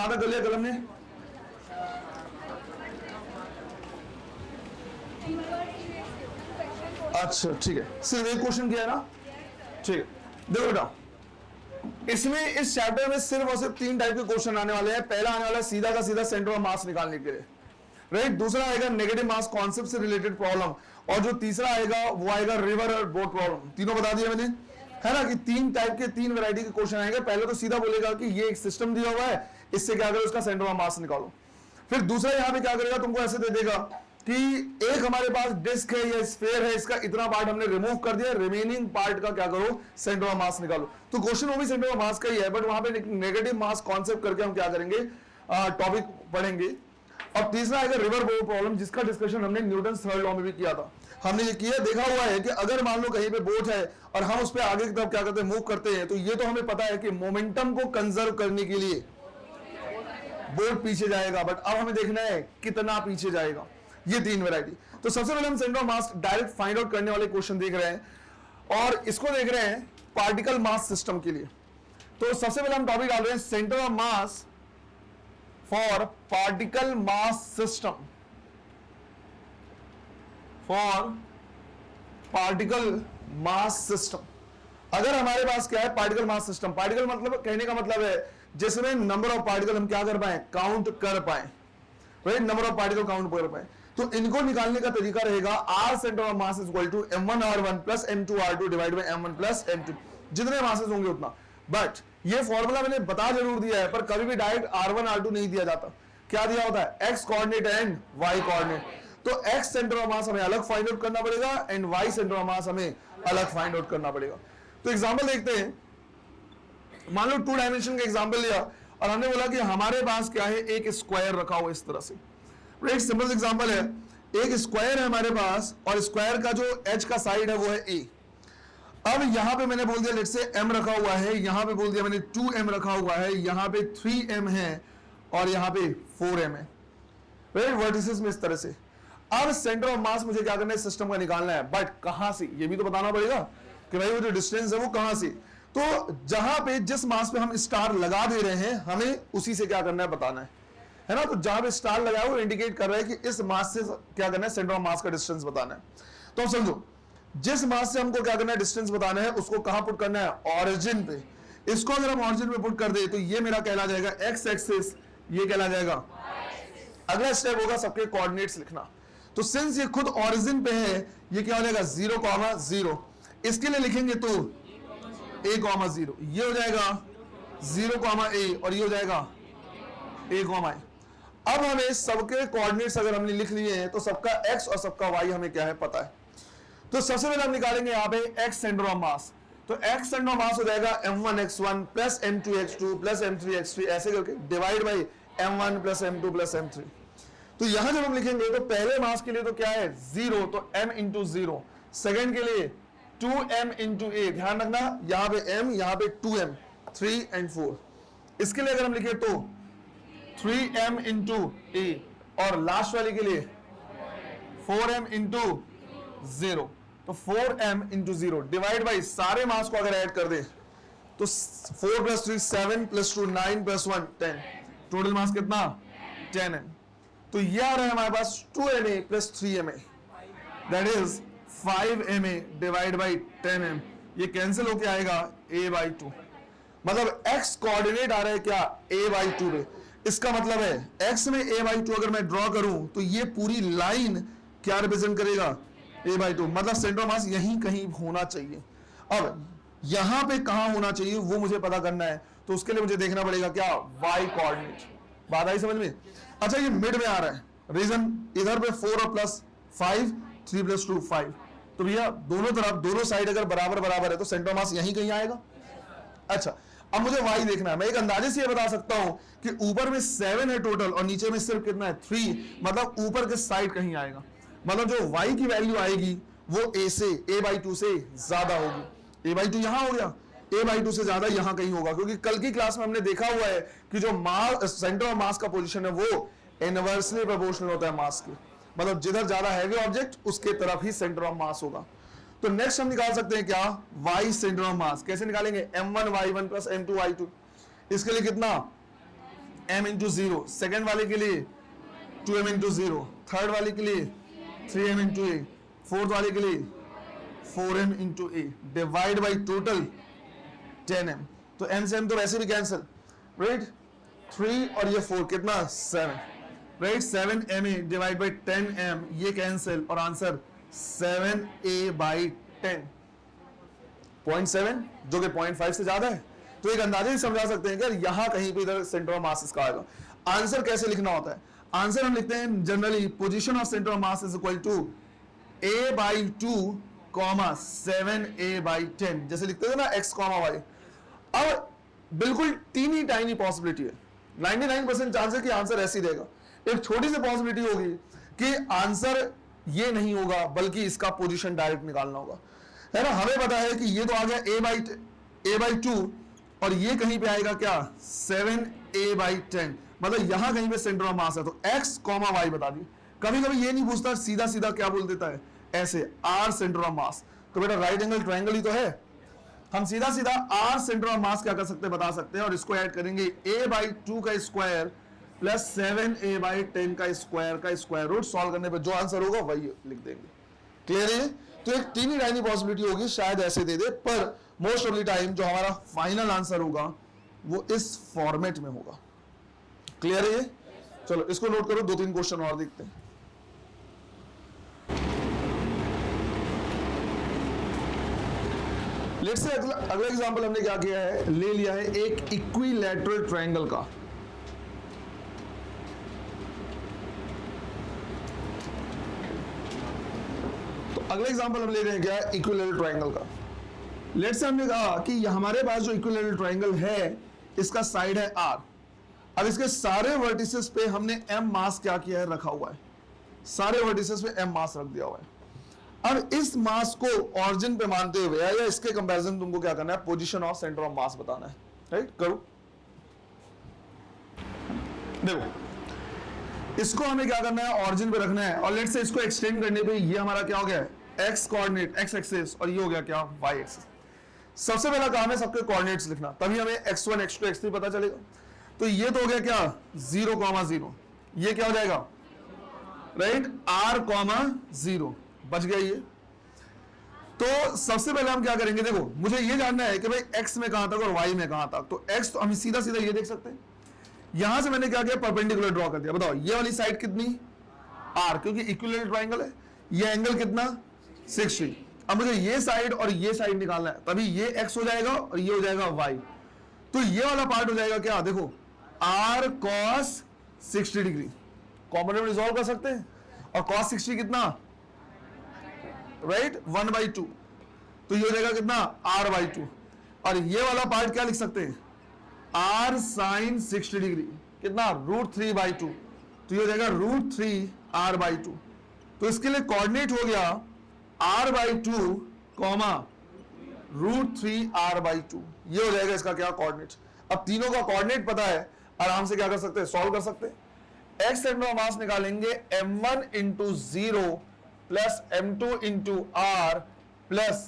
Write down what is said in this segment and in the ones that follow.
कहां तक कर लिया कलम ने? अच्छा ठीक है, सिर्फ एक क्वेश्चन किया है ना? ठीक है, देखो बेटा, इसमें इस चैप्टर में सिर्फ और सिर्फ 3 टाइप के क्वेश्चन आने वाले हैं। पहला आने वाला है सीधा का सीधा सेंटर ऑफ मास निकालने के लिए, राइट। दूसरा आएगा नेगेटिव मास कॉन्सेप्ट से रिलेटेड प्रॉब्लम, और जो तीसरा आएगा वो आएगा रिवर और बोट प्रॉब्लम। तीनों बता दिया मैंने, है ना, कि 3 टाइप के 3 वैरायटी के क्वेश्चन आएंगे। पहले तो सीधा बोलेगा कि ये एक सिस्टम दिया हुआ है, इससे क्या करो, उसका सेंटर ऑफ मास निकालो। फिर दूसरा यहां पे क्या करेगा, तुमको ऐसे दे देगा कि एक हमारे पास डिस्क है या स्फीयर है, इसका इतना पार्ट हमने रिमूव कर दिया, रिमेनिंग पार्ट का क्या करो, सेंटर ऑफ मास निकालो। तो क्वेश्चन वो भी सेंटर ऑफ मास का ही है, बट वहां पे नेगेटिव मास कॉन्सेप्ट करके हम क्या करेंगे, टॉपिक पढ़ेंगे। और तीसरा आएगा रिवर बोट प्रॉब्लम, जिसका डिस्कशन हमने न्यूटन थर्ड लॉ में भी किया था। हमने ये किया, देखा हुआ है कि अगर मान लो कहीं पे बोट है और हम उस पर आगे की तरफ क्या करते हैं, मूव करते हैं, तो ये तो हमें पता है कि मोमेंटम को कंजर्व करने के लिए बोट पीछे जाएगा, बट अब हमें देखना है कितना पीछे जाएगा। ये 3 वैरायटी। तो सबसे पहले हम centre of mass direct find out करने वाले क्वेश्चन देख रहे हैं, और इसको देख रहे हैं पार्टिकल मास सिस्टम के लिए। तो सबसे पहले हम टॉपिक डाल रहे हैं centre of mass for particle mass system, for particle mass system. अगर हमारे पास क्या है, पार्टिकल मास सिस्टम, पार्टिकल मतलब कहने का मतलब है जिसमें नंबर ऑफ पार्टिकल हम क्या कर पाए, काउंट कर पाए, right, number of particle count कर पाए। तो इनको निकालने का तरीका रहेगा R centre of mass is equal to m1r1 plus m2r2 divide by m1 plus m2, जितने मासेस होंगे उतना। बट ये फॉर्मूला मैंने बता जरूर दिया है, पर कभी भी डायरेक्ट r1 r2 नहीं दिया जाता। क्या दिया होता है, x coordinate and y coordinate. तो x सेंटर ऑफ मास हमें अलग फाइंड आउट करना पड़ेगा एंड y सेंटर ऑफ मास हमें अलग फाइंड आउट करना पड़ेगा। तो एग्जांपल देखते हैं, मान लो 2 डायमेंशन का एग्जांपल लिया और हमने बोला कि हमारे पास क्या है, एक स्क्वायर रखा हुआ इस तरह से। एक सिंपल एग्जांपल है, एक स्क्वायर है हमारे पास और स्क्वायर का जो एज का साइड है वो है a। अब यहां पे मैंने बोल दिया लेट्स से m रखा हुआ है, यहां पे बोल दिया मैंने 2m रखा हुआ है, यहां पे 3m है और यहां पे 4m है, राइट, वर्टिसेस में इस तरह से। अब सेंटर ऑफ मास मुझे क्या करना है, सिस्टम का निकालना है, बट कहां से, ये भी तो बताना पड़ेगा कि भाई वो जो डिस्टेंस है वो कहां से। तो जहां पे जिस मास पे हम स्टार लगा दे रहे हैं, हमें उसी से क्या करना है, बताना है ना। तो जहां पे स्टार लगाया वो इंडिकेट कर रहा है कि इस मास से क्या करना है, सेंटर ऑफ मास का डिस्टेंस बताना है। तो समझो, जिस मास से हमको क्या करना है, डिस्टेंस बताना है, उसको कहां पुट करना है, ऑरिजिन पे। इसको अगर हम ऑरिजिन पे पुट कर दे तो ये मेरा कहला जाएगा एक्स एक्सिस, ये कहला जाएगा। अगला स्टेप होगा सबके कोऑर्डिनेट्स लिखना। तो सिंस ये खुद ऑरिजिन पे है, ये क्या हो जाएगा 0,0। इसके लिए लिखेंगे तो a,0, ये हो जाएगा 0,a और ये हो जाएगा a,a। अब हमें सबके कोऑर्डिनेट्स अगर हमने लिख लिए हैं तो सबका x और सबका y हमें क्या है, पता है। तो सबसे पहले हम निकालेंगे यहाँ पे x सेंटर ऑफ मास। तो x सेंटर ऑफ मास हो जाएगा m1x1 plus m2x2 plus m3x3 ऐसे करके divide by m1 plus m2 plus m3। तो यहां जब हम लिखेंगे तो पहले मास के लिए तो क्या है 0, तो m इंटू 0। सेकेंड के लिए 2m इंटू a, ध्यान रखना यहां पे m, यहां पे 2m, 3 एंड 4। इसके लिए अगर हम लिखे तो 3m इंटू a, और लास्ट वाले के लिए 4m इंटू 0। तो 4m इंटू 0 डिवाइड बाई सारे मास को अगर ऐड कर दे तो 4 plus 3 7 plus 2 9 plus 1 10, total mass कितना 10m। तो ये आ रहा है हमारे पास 2ma plus 3ma, that is 5ma divide by 10m। ये कैंसिल होके आएगा a/2, मतलब x कोऑर्डिनेट आ रहा है क्या, a/2 पे। इसका मतलब है x में a/2 अगर मैं ड्रॉ करूं तो ये पूरी लाइन क्या रिप्रेजेंट करेगा, a/2, मतलब सेंटर ऑफ मास यहीं कहीं होना चाहिए। अब यहां पे कहां होना चाहिए वो मुझे पता करना है, तो उसके लिए मुझे देखना पड़ेगा क्या, y कोऑर्डिनेट। बात आई समझ में? अच्छा, ये मिड में आ रहा है, रीजन इधर पे 4 और प्लस 5, 3 प्लस 2 5। तो भैया दोनों तरफ, दोनों साइड अगर बराबर बराबर है तो सेंटर ऑफ मास यहीं कहीं आएगा। अच्छा, अब मुझे y देखना है। मैं एक अंदाजे से ये बता सकता हूं कि ऊपर में 7 है टोटल और नीचे में सिर्फ कितना है 3, मतलब ऊपर के साइड कहीं आएगा। मतलब जो y की वैल्यू आएगी वो a/2 से ज्यादा होगी। a/2 यहां हो गया, a/2 से ज्यादा यहां कहीं होगा, क्योंकि कल की क्लास में हमने देखा हुआ है कि जो मास सेंटर ऑफ मास का पोजीशन है वो इनवर्सली प्रोपोर्शनल होता है मास के, मतलब जिधर ज्यादा हैवी ऑब्जेक्ट उसके तरफ ही सेंटर ऑफ मास होगा। तो नेक्स्ट हम निकाल सकते हैं क्या, y सेंटर ऑफ मास। कैसे निकालेंगे, m1y1 प्लस m2y2। इसके लिए कितना m इंटू 0, सेकेंड वाले के लिए 2m इंटू 0, थर्ड वाले के लिए 3m इंटू a, फोर्थ वाले के लिए 4m into a, divide by total 10m। तो m से m तो वैसे भी कैंसिल, राइट, 3 और ये 4 कितना 7, right, 7ma divide by 10m ये कैंसिल और आंसर 7a बाई 10, 0.7 जो कि 0.5 से ज्यादा है। तो एक अंदाजे से समझा सकते हैं कि यहां कहीं पे इधर सेंटर ऑफ मास इसका आएगा। आंसर कैसे लिखना होता है? आंसर हम लिखते हैं generally position of centre of mass is equal to a by 2 comma 7a by 10, जैसे लिखते थे ना x कॉमा y। अब बिल्कुल टीनी टाइनी पॉसिबिलिटी है, 99% चांस है कि आंसर ऐसे ही देगा। एक छोटी सी पॉसिबिलिटी होगी कि आंसर ये नहीं होगा बल्कि इसका पोजीशन डायरेक्ट निकालना होगा, है ना। हमें पता है कि ये तो आ गया a बाई 2 और ये कहीं पे आएगा क्या 7a बाई 10, मतलब यहां कहीं पे सेंटर ऑफ मास है। तो x कॉमा y बता दी। कभी कभी ये नहीं पूछता, सीधा सीधा क्या बोल देता है ऐसे r सेंटर ऑफ मास। तो बेटा राइट एंगल ट्रायंगल ही तो है, हम सीधा सीधा r सेंटर ऑफ मास क्या कर सकते हैं बता सकते हैं, और इसको ऐड करेंगे a बाई 2 का स्क्वायर प्लस 7a बाई 10 का स्क्वायर रूट, सॉल्व करने पे जो आंसर होगा वही लिख देंगे। क्लियर है? तो एक टीनी टाइनी पॉसिबिलिटी होगी शायद ऐसे दे दे, पर मोस्ट ऑफ द टाइम जो हमारा फाइनल आंसर होगा वो इस फॉर्मेट में होगा। क्लियर है? चलो इसको नोट करो, 2-3 क्वेश्चन और देखते हैं। लेट्स से अगला एग्जांपल हमने क्या किया है, ले लिया है एक इक्विलैटरल ट्रायंगल का। तो अगला एग्जांपल हम ले रहे हैं क्या, इक्विलैटरल ट्रायंगल का। लेट्स से हमने कहा कि हमारे पास जो इक्विलैटरल ट्रायंगल है इसका साइड है r। अब इसके सारे वर्टिसेस पे हमने m मास क्या किया है, रखा हुआ है। सारे वर्टिसेस पे m मास रख दिया हुआ है। अब इस मास को ऑरिजिन पे मानते हुए या इसके कंपैरिजन तुमको क्या करना है, पोजीशन ऑफ सेंटर ऑफ मास बताना है, राइट। करो, देखो इसको हमें क्या करना है, ऑरिजिन पे रखना है, और लेट्स से इसको एक्सटेंड करने पे ये हमारा क्या हो गया है, एक्स कोऑर्डिनेट एक्स एक्सिस, और ये हो गया क्या वाई एक्सिस। सबसे पहला काम है सबके कोऑर्डिनेट्स लिखना, तभी हमें x1 x2 x3 पता चलेगा। तो ये तो हो गया क्या 0,0, ये क्या हो जाएगा राइट r,0 बच गया ये। तो सबसे पहले हम क्या करेंगे, देखो मुझे ये जानना है कि भाई x में कहां तक और y में कहां तक। तो x तो हम सीधा सीधा ये देख सकते हैं, यहां से मैंने क्या किया परपेंडिकुलर ड्रॉ कर दिया। बताओ ये वाली साइड कितनी r, क्योंकि इक्विलैटरल ट्रायंगल है, ये एंगल कितना 60। अब मुझे ये साइड और ये साइड निकालना है, तभी ये x हो जाएगा और ये हो जाएगा y। तो ये वाला पार्ट हो जाएगा क्या, देखो r cos 60 degree, component resolve कर सकते हैं, और cos 60 कितना राइट 1/2, तो ये हो जाएगा कितना r/2। और ये वाला पार्ट क्या लिख सकते हैं, r sin 60 डिग्री कितना √3/2, तो ये हो जाएगा √3r/2। तो इसके लिए कोऑर्डिनेट हो गया r/2 कॉमा √3r/2, ये हो जाएगा इसका क्या कोऑर्डिनेट। अब तीनों का कोऑर्डिनेट पता है, आराम से क्या कर सकते हैं, सॉल्व कर सकते हैं। x सेंटर ऑफ मास निकालेंगे m1 × 0 plus m2 × r plus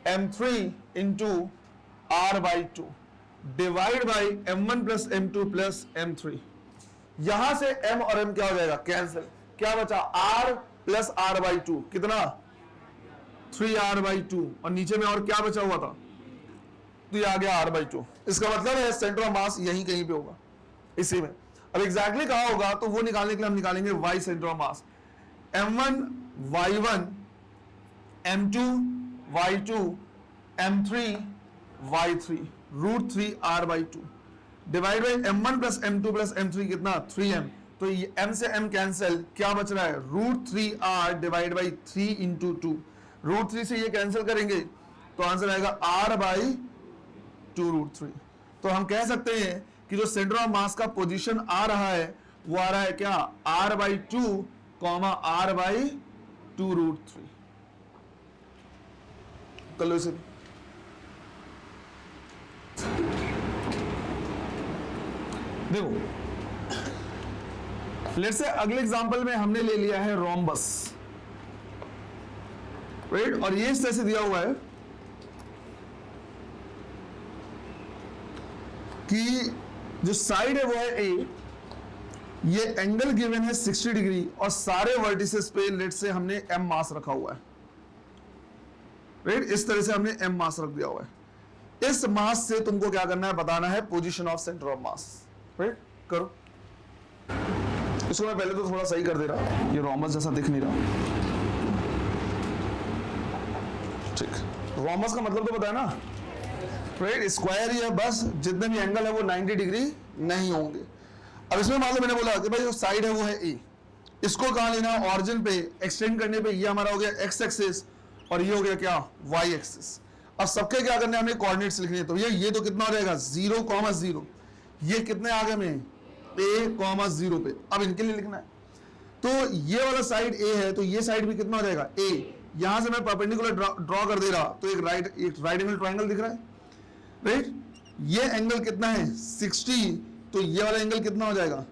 m3 × r/2 divide by m1 plus m2 plus m3। यहां से m और m क्या हो जाएगा कैंसिल, क्या बचा r प्लस r/2 कितना 3r/2, और नीचे में और क्या बचा हुआ था, तो ये आ गया r/2। इसका मतलब है सेंटर ऑफ मास यहीं कहीं पे होगा, इसी में। अब एग्जैक्टली कहां होगा, तो वो निकालने के लिए हम निकालेंगे y centre of mass, m1 y1 m2 y2 m3 y3 √3r/2 divide by m1 plus m2 plus m3 कितना 3m। तो ये m से m कैंसिल, क्या बच रहा है √3r डिवाइड बाई 3 × 2, √3 से ये कैंसिल करेंगे तो आंसर आएगा r/2 √3। तो हम कह सकते हैं कि जो सेंटर ऑफ मास का पोजीशन आ रहा है वो आ रहा है क्या r/2 r/2 √3। कर लो इसे, देखो लेट्स से अगले एग्जांपल में हमने ले लिया है रोम्बस, राइट, और ये इस तरह से दिया हुआ है कि जो साइड है वो है ए, ये एंगल गिवन है 60 डिग्री और सारे वर्टिसेस पे लेट से हमने m मास रखा हुआ है, राइट। इस तरह से हमने m मास रख दिया हुआ है। इस मास से तुमको क्या करना है, बताना है position of centre of mass, right. करो इसको, मैं पहले तो थोड़ा सही कर दे रहा, ये रोमस जैसा दिख नहीं रहा, ठीक। रोमस का मतलब तो पता है ना, राइट, स्क्वायर ही है, बस जितने भी एंगल है वो 90 डिग्री नहीं होंगे। अब इसमें मान लो मैंने बोला कि भाई जो साइड है वो है ए, इसको कहां लेना है, ऑरिजिन पे एक्सटेंड करने पे ये हमारा हो गया एक्स एक्सिस और ये हो गया क्या, वाई एक्सिस। अब सबके क्या करना है, हमें कोऑर्डिनेट्स लिखने हैं। तो ये तो कितना हो जाएगा 0,0, ये कितने आगे में a,0 पे, अब इनके लिए लिखना है। तो ये वाला साइड ए है, तो ये साइड भी कितना हो जाएगा ए, यहां से मैं परपेंडिकुलर ड्रॉ कर दे रहा, तो एक राइट एंगल ट्रायंगल दिख रहा है, राइट। ये एंगल कितना है 60, तो ये वाला एंगल कितना हो जाएगा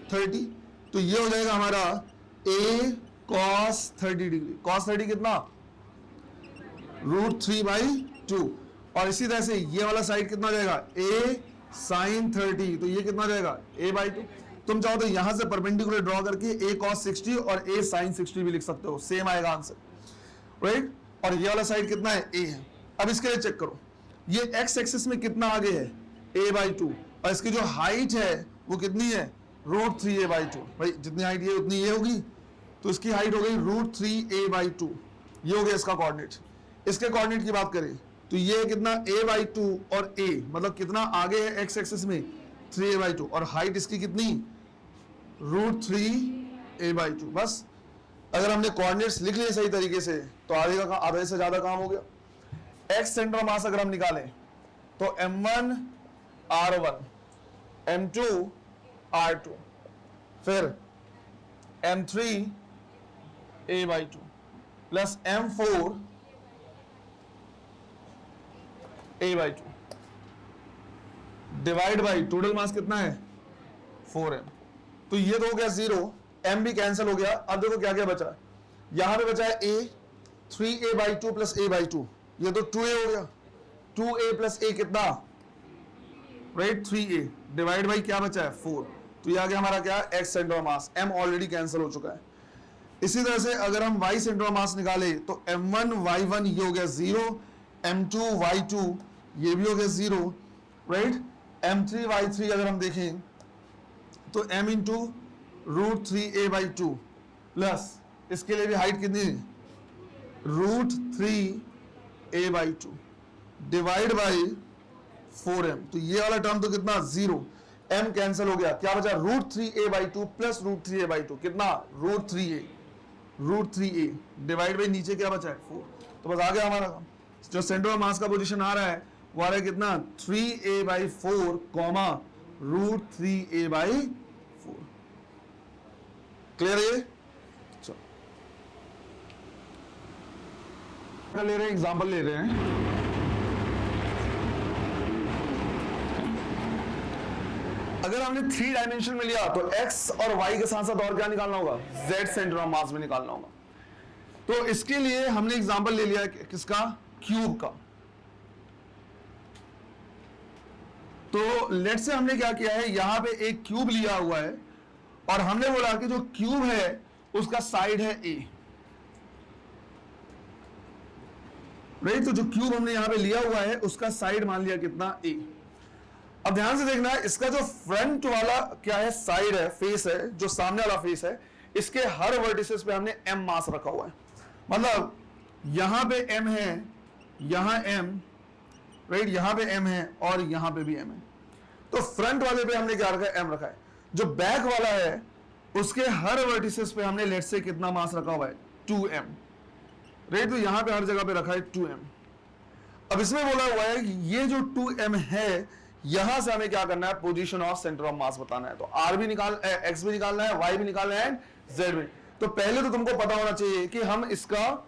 30, तो ये हो जाएगा हमारा a cos 30 डिग्री। cos 30 कितना, √3/2। और इसी तरह से ये वाला साइड कितना हो जाएगा a sin 30, तो ये कितना हो जाएगा a/2। तुम चाहो तो यहां से परपेंडिकुलर ड्रॉ करके a cos 60 और a sin 60 भी लिख सकते हो, सेम आएगा आंसर, राइट। और ये वाला साइड कितना है a है। अब इसके लिए चेक करो, ये x एक्सिस में कितना आगे है a/2, और इसकी जो हाइट है वो कितनी है √3a/2। भाई जितनी हाइट ये उतनी ये होगी, तो इसकी हाइट हो गई √3a/2। ये हो गया इसका कोऑर्डिनेट। इसके कोऑर्डिनेट की बात करें तो ये कितना a/2 और a मतलब कितना आगे है x एक्सिस में 3a/2, और हाइट इसकी कितनी √3a/2। बस अगर हमने कोऑर्डिनेट्स लिख लिए सही तरीके से तो आधे से ज्यादा काम हो गया। x सेंटर ऑफ मास अगर हम निकालें तो m1 R1, m2 R2, फिर m3 a/2 plus m4 a/2 divide by total mass कितना है 4m। तो ये तो हो गया 0, m भी कैंसिल हो गया। अब देखो क्या क्या बचा, यहां पे बचा है a, 3a/2 प्लस a/2, ये तो 2a हो गया, 2a प्लस a कितना, राइट 3a, डिवाइड बाई क्या बचा है 4, तो ये आ गया हमारा क्या x centre of mass, m already cancel हो चुका है। इसी तरह से अगर हम y सेंटर ऑफ मास निकाले तो m1 y1 ये हो गया 0, m2 y2 ये भी हो गया 0, राइट। m3 y3 अगर हम देखें तो m इंटू √3a/2 प्लस इसके लिए भी हाइट कितनी √3a/2 डिवाइड बाई 4m, तो ये वाला टर्म तो कितना 0, m कैंसिल हो गया, क्या बचा √3a/2 प्लस √3a/2 कितना √3a डिवाइड बाई नीचे क्या बचा है 4। तो बस आ गया हमारा काम। जो सेंटर ऑफ मास का पोजीशन आ रहा है वो आ रहा है कितना 3a/4 कॉमा √3a/4। क्लियर है ये? चलो ले रहे हैं, एग्जांपल ले रहे हैं। अगर हमने 3 डायमेंशन में लिया तो x और y के साथ साथ और क्या निकालना होगा, z सेंटर ऑफ मास में निकालना होगा। तो इसके लिए हमने एग्जांपल ले लिया किसका, क्यूब का। तो लेट से हमने क्या किया है, यहां पे एक क्यूब लिया हुआ है और हमने बोला कि जो क्यूब है उसका साइड है a, राइट। तो जो क्यूब हमने यहां पे लिया हुआ है उसका साइड मान लिया कितना a। अब ध्यान से देखना है, इसका जो फ्रंट वाला क्या है, साइड है, फेस है, जो सामने वाला फेस है, इसके हर वर्टिसेस पे हमने m मास रखा हुआ है। मतलब यहां पे m है, यहां m, राइट, यहां पे m है और यहां पे भी m है। तो फ्रंट वाले पे हमने क्या रखा है, m रखा है। जो बैक वाला है उसके हर वर्टिसेस पे हमने लेट से कितना मास रखा हुआ है 2m, राइट। तो यहां पे हर जगह पे रखा है 2m। अब इसमें बोला हुआ है कि ये जो 2m है यहां से हमें क्या करना है, पोजीशन ऑफ सेंटर ऑफ मास बताना है। तो r भी x भी निकालना है, y भी निकालना है, z भी। तो पहले तो तुमको पता होना चाहिए कि हम इसका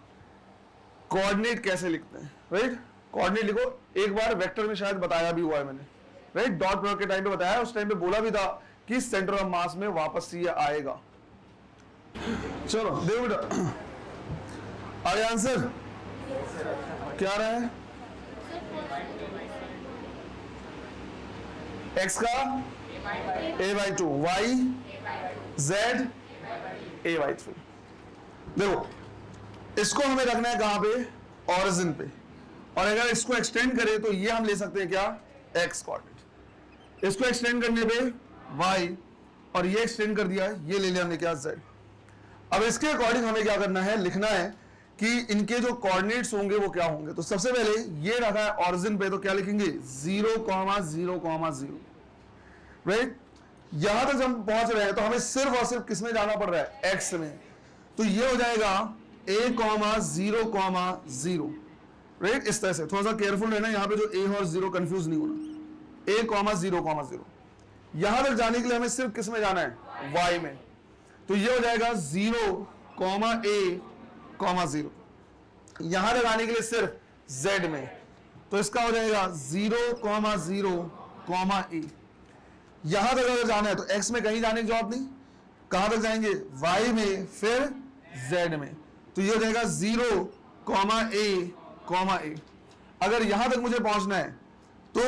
कोऑर्डिनेट कैसे लिखते हैं, राइट। कोऑर्डिनेट लिखो, एक बार वेक्टर में शायद बताया भी हुआ है मैंने, राइट। डॉट प्रोडक्ट के टाइम पे बताया, उस टाइम पे बोला भी था कि सेंटर ऑफ मास में वापस से ये आएगा। चलो देखो बेटा, आगे आंसर क्या आ रहा है, x का a/2, y z a/3। देखो इसको हमें रखना है कहां पे, ऑरिजिन पे, और अगर इसको एक्सटेंड करें तो ये हम ले सकते हैं क्या, x कोऑर्डिनेट। इसको एक्सटेंड करने पे y, और ये एक्सटेंड कर दिया, ये ले लिया हमने क्या, z। अब इसके अकॉर्डिंग हमें क्या करना है, लिखना है कि इनके जो कोऑर्डिनेट्स होंगे वो क्या होंगे। तो सबसे पहले ये रखा है ऑरिजिन पे, तो क्या लिखेंगे 0,0,0, राइट। यहां तक हम पहुंच रहे हैं तो हमें सिर्फ और सिर्फ किस में जाना पड़ रहा है, x में। तो ये हो जाएगा a,0,0, राइट। इस तरह से थोड़ा सा केयरफुल रहना, यहाँ पे जो a और 0 कंफ्यूज नहीं होना, a,0,0। यहां तक जाने के लिए हमें सिर्फ किस में जाना है, y में। तो ये हो जाएगा 0,a,0। यहां तक आने के लिए सिर्फ z में, तो इसका हो जाएगा 0,0,a। यहां तक अगर जाना है तो x में कहीं जाने की जरूरत नहीं, कहां तक जाएंगे, y में, फिर z में। तो ये हो जाएगा 0,a,a। अगर यहां तक मुझे पहुंचना है तो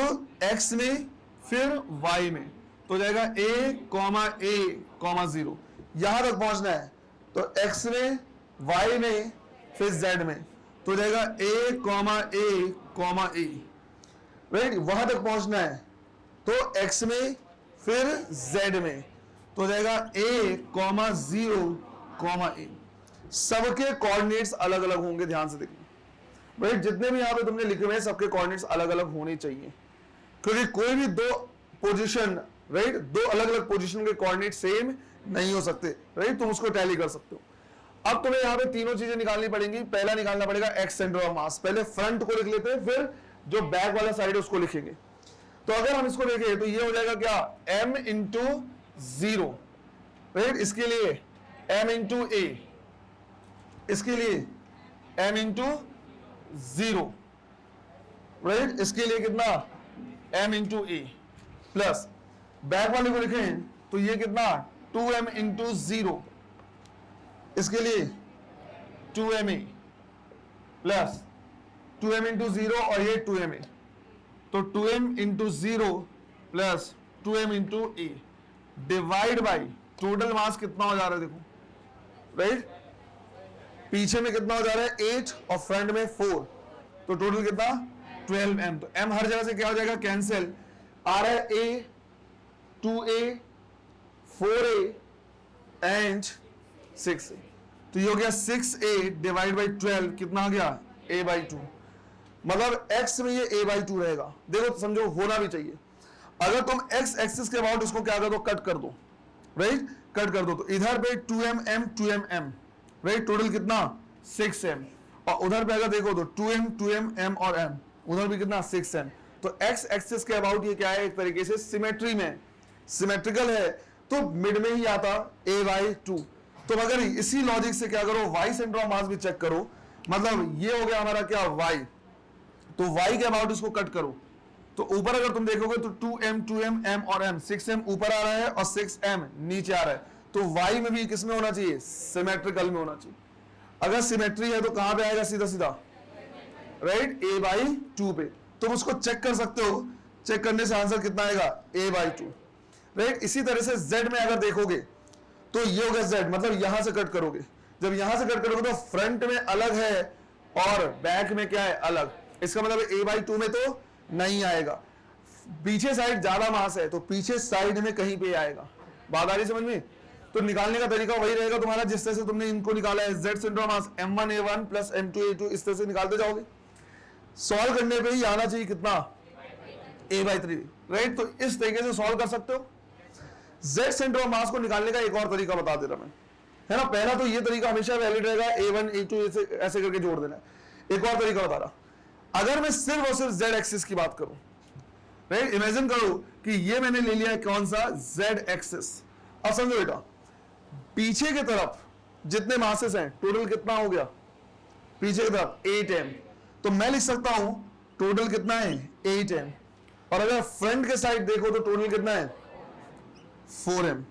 x में फिर y में, तो जाएगा a,a,0। यहां तक पहुंचना है तो x में, y में, फिर z में, तो जाएगा a,a,a, राइट। वहां तक पहुंचना है तो x में फिर z में, तो जाएगा a,0,a। सबके कोऑर्डिनेट्स अलग अलग होंगे, ध्यान से देखना, राइट। जितने भी यहां पे तुमने लिखे हुए हैं सबके कोऑर्डिनेट्स अलग अलग होने चाहिए, क्योंकि कोई भी दो पोजीशन, राइट, दो अलग अलग पोजीशन के कोऑर्डिनेट सेम नहीं हो सकते, राइट। तुम उसको टैली कर सकते हो। अब तुम्हें यहाँ पे तीनों चीजें निकालनी पड़ेंगी। पहला निकालना पड़ेगा एक्स सेंटर ऑफ मास। पहले फ्रंट को लिख लेते हैं, फिर जो बैक वाला साइड है उसको लिखेंगे। तो अगर हम इसको देखें तो ये हो जाएगा क्या, m इंटू 0, राइट। इसके लिए m इंटू a, इसके लिए m इंटू 0, राइट। इसके लिए कितना, m into a, plus back वाले को लिखें तो ये कितना 2m इंटू 0, इसके लिए 2ma, प्लस 2m इंटू 0 और ये 2ma, तो 2m into 0 plus 2m into a divide by total mass कितना हो जा रहा है, देखो, राइट। पीछे में कितना हो जा रहा है 8 और फ्रंट में 4, तो टोटल कितना 12m। तो m हर जगह से क्या हो जाएगा, कैंसिल। आ रहा है a, 2a, 4a and 6a, तो ये हो गया 6a डिवाइड बाई 12, कितना आ गया a/2। मतलब x में ये a/2 रहेगा। देखो समझो, होना भी चाहिए। अगर तुम x एक्सिस के अबाउट इसको क्या कर दो, कट कर दो, राइट, कट कर दो, तो इधर पे 2mm 2mm, राइट, टोटल कितना 6m, और उधर पे अगर देखो तो 2m 2m m और m, उधर भी कितना 6m। तो x एक्सिस के अबाउट ये क्या है, एक तरीके से सिमेट्री में, सिमेट्रिकल है, तो मिड में ही आता a/2। तो अगर इसी लॉजिक से क्या करो, y सेंटर ऑफ मास भी चेक करो, मतलब ये हो गया हमारा क्या, y, तो y के अबाउट इसको कट करो, तो ऊपर अगर तुम देखोगे तो 2m 2m m और m, 6m ऊपर आ रहा है और 6m नीचे आ रहा है, तो y में भी किस में होना चाहिए, सिमेट्रिकल में होना चाहिए। अगर सिमेट्री है तो कहां पे आएगा, सीधा सीधा, राइट, a/2 पे। तुम उसको चेक कर सकते हो, चेक करने से आंसर कितना आएगा, a/2, राइट। इसी तरह से z में अगर देखोगे तो ये होगा z, मतलब यहां से कट करोगे। जब यहां से कट करोगे तो फ्रंट में अलग है और बैक में क्या है, अलग। इसका मतलब a/2 में तो नहीं आएगा। पीछे साइड ज्यादा मास है तो पीछे साइड में कहीं पे आएगा। बात आ रही समझ में? तो निकालने का तरीका वही रहेगा तुम्हारा जिस तरह से तुमने इनको निकाला है, z centre of mass m1a1 plus m2a2, इस तरह से निकालते जाओगे। सॉल्व करने पे ही आना चाहिए कितना, a/3, राइट। तो इस तरीके से सॉल्व कर सकते हो। z सेंटर ऑफ मास को निकालने का एक और तरीका बता दे रहा मैं, है ना। पहला तो ये तरीका हमेशा वैलिड रहेगा, a1 a2 ऐसे करके जोड़ देना है। एक और तरीका बता रहा, अगर मैं सिर्फ और सिर्फ z एक्सिस की बात करूं, राइट, इमेजिन करो कि ये मैंने ले लिया है कौन सा, z एक्सिस। अब समझो बेटा, पीछे की तरफ जितने मासेस हैं टोटल कितना हो गया, पीछे की तरफ 8m, तो मैं लिख सकता हूं टोटल कितना है 8m, और अगर फ्रंट के साइड देखो तो टोटल कितना है 4m।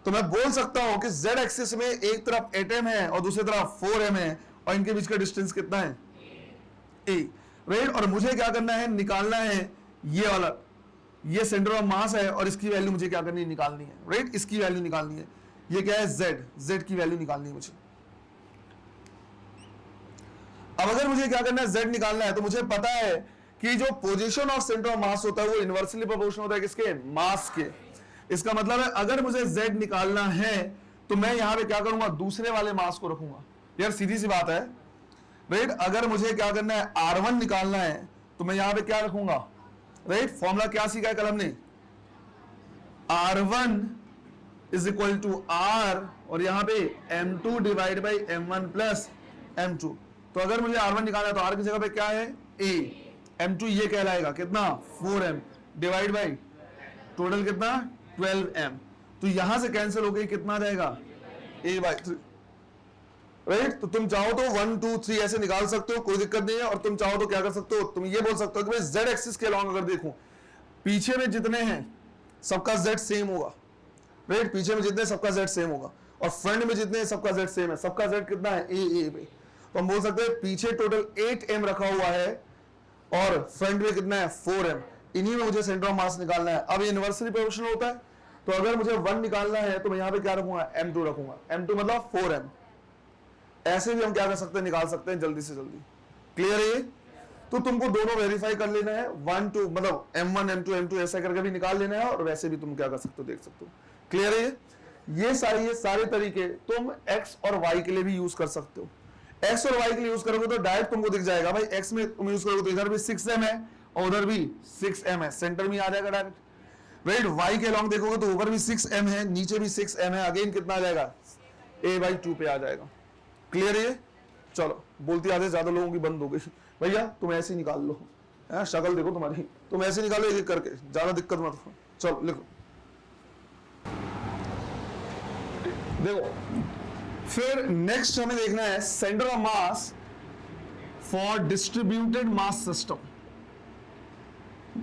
तो मैं बोल सकता हूं कि z एक्सिस में एक तरफ 8m है और दूसरी तरफ 4m है, और इनके बीच का डिस्टेंस कितना है a, राइट। और मुझे क्या करना है, निकालना है ये वाला ये सेंटर ऑफ मास है और इसकी वैल्यू मुझे क्या करनी है, निकालनी है, राइट, इसकी वैल्यू निकालनी है। ये क्या है, z की वैल्यू निकालनी है मुझे। अब अगर मुझे क्या करना है, z निकालना है, तो मुझे पता है कि जो पोजीशन ऑफ सेंटर ऑफ मास होता है वो इनवर्सली प्रोपोर्शनल होता है किसके, मास के। इसका मतलब है अगर मुझे z निकालना है तो मैं यहां पे क्या करूंगा, दूसरे वाले मास को रखूंगा। यार सीधी सी बात है, राइट, अगर मुझे क्या करना है, r1 निकालना है तो मैं यहां पे क्या रखूंगा, राइट, फॉर्मूला क्या सीखा है कल हमने, r1 is equal to r और यहां पे m2 divide by m1 plus m2। तो अगर मुझे r1 निकालना है तो r की जगह पे क्या है, a, m2 ये कहलाएगा कितना, 4m डिवाइड बाई टोटल कितना, 12m। तो यहां से कैंसिल हो गई, कितना आ जाएगा, a/3, राइट। तो तुम चाहो तो 1 2 3 ऐसे निकाल सकते हो, कोई दिक्कत नहीं है। और तुम चाहो तो क्या कर सकते हो, तुम ये बोल सकते हो कि भाई z एक्सिस के अलॉन्ग अगर देखूं, पीछे में जितने हैं सबका z सेम होगा, राइट, पीछे में जितने सबका z सेम होगा, और फ्रंट में जितने सबका z सेम है, सबका z कितना है, a पे। तो हम बोल सकते हैं पीछे टोटल 8m रखा हुआ है और फ्रंट में कितना है, 4m। इन्हीं में मुझे सेंटर ऑफ मास निकालना है। अब ये इनवर्सली प्रोपोर्शनल होता है, तो अगर मुझे 1 निकालना है तो मैं यहां पे क्या रखूंगा, m2 रखूंगा, m2 मतलब 4m। ऐसे भी हम क्या कर सकते हैं, निकाल सकते हैं जल्दी से जल्दी। क्लियर है ये? तो तुमको दोनों वेरीफाई कर लेना है, 1 2 मतलब m1 m2 m2 ऐसा करके भी निकाल लेना है, और वैसे भी तुम क्या कर सकते हो, देख सकते हो। क्लियर है ये सारे तरीके तुम x और y के लिए भी यूज कर सकते हो। x और y के लिए यूज करोगे तो डायरेक्ट तुमको दिख जाएगा भाई, x में तुम यूज करोगे तो इधर भी 6m है और उधर भी 6m है, सेंटर में आ जाएगा डायरेक्ट, राइट। y के अलॉन्ग देखोगे तो ऊपर भी 6m है, नीचे भी 6m है, अगेन कितना आ जाएगा, a/2 पे आ जाएगा। क्लियर है? चलो, बोलती आधे ज्यादा लोगों की बंद हो गई। भैया तुम ऐसे ही निकाल लो, शक्ल देखो तुम्हारी, तुम ऐसे निकालो एक एक करके, ज्यादा दिक्कत मत हो। चलो लिखो, देखो फिर नेक्स्ट हमें देखना है centre of mass for distributed mass system,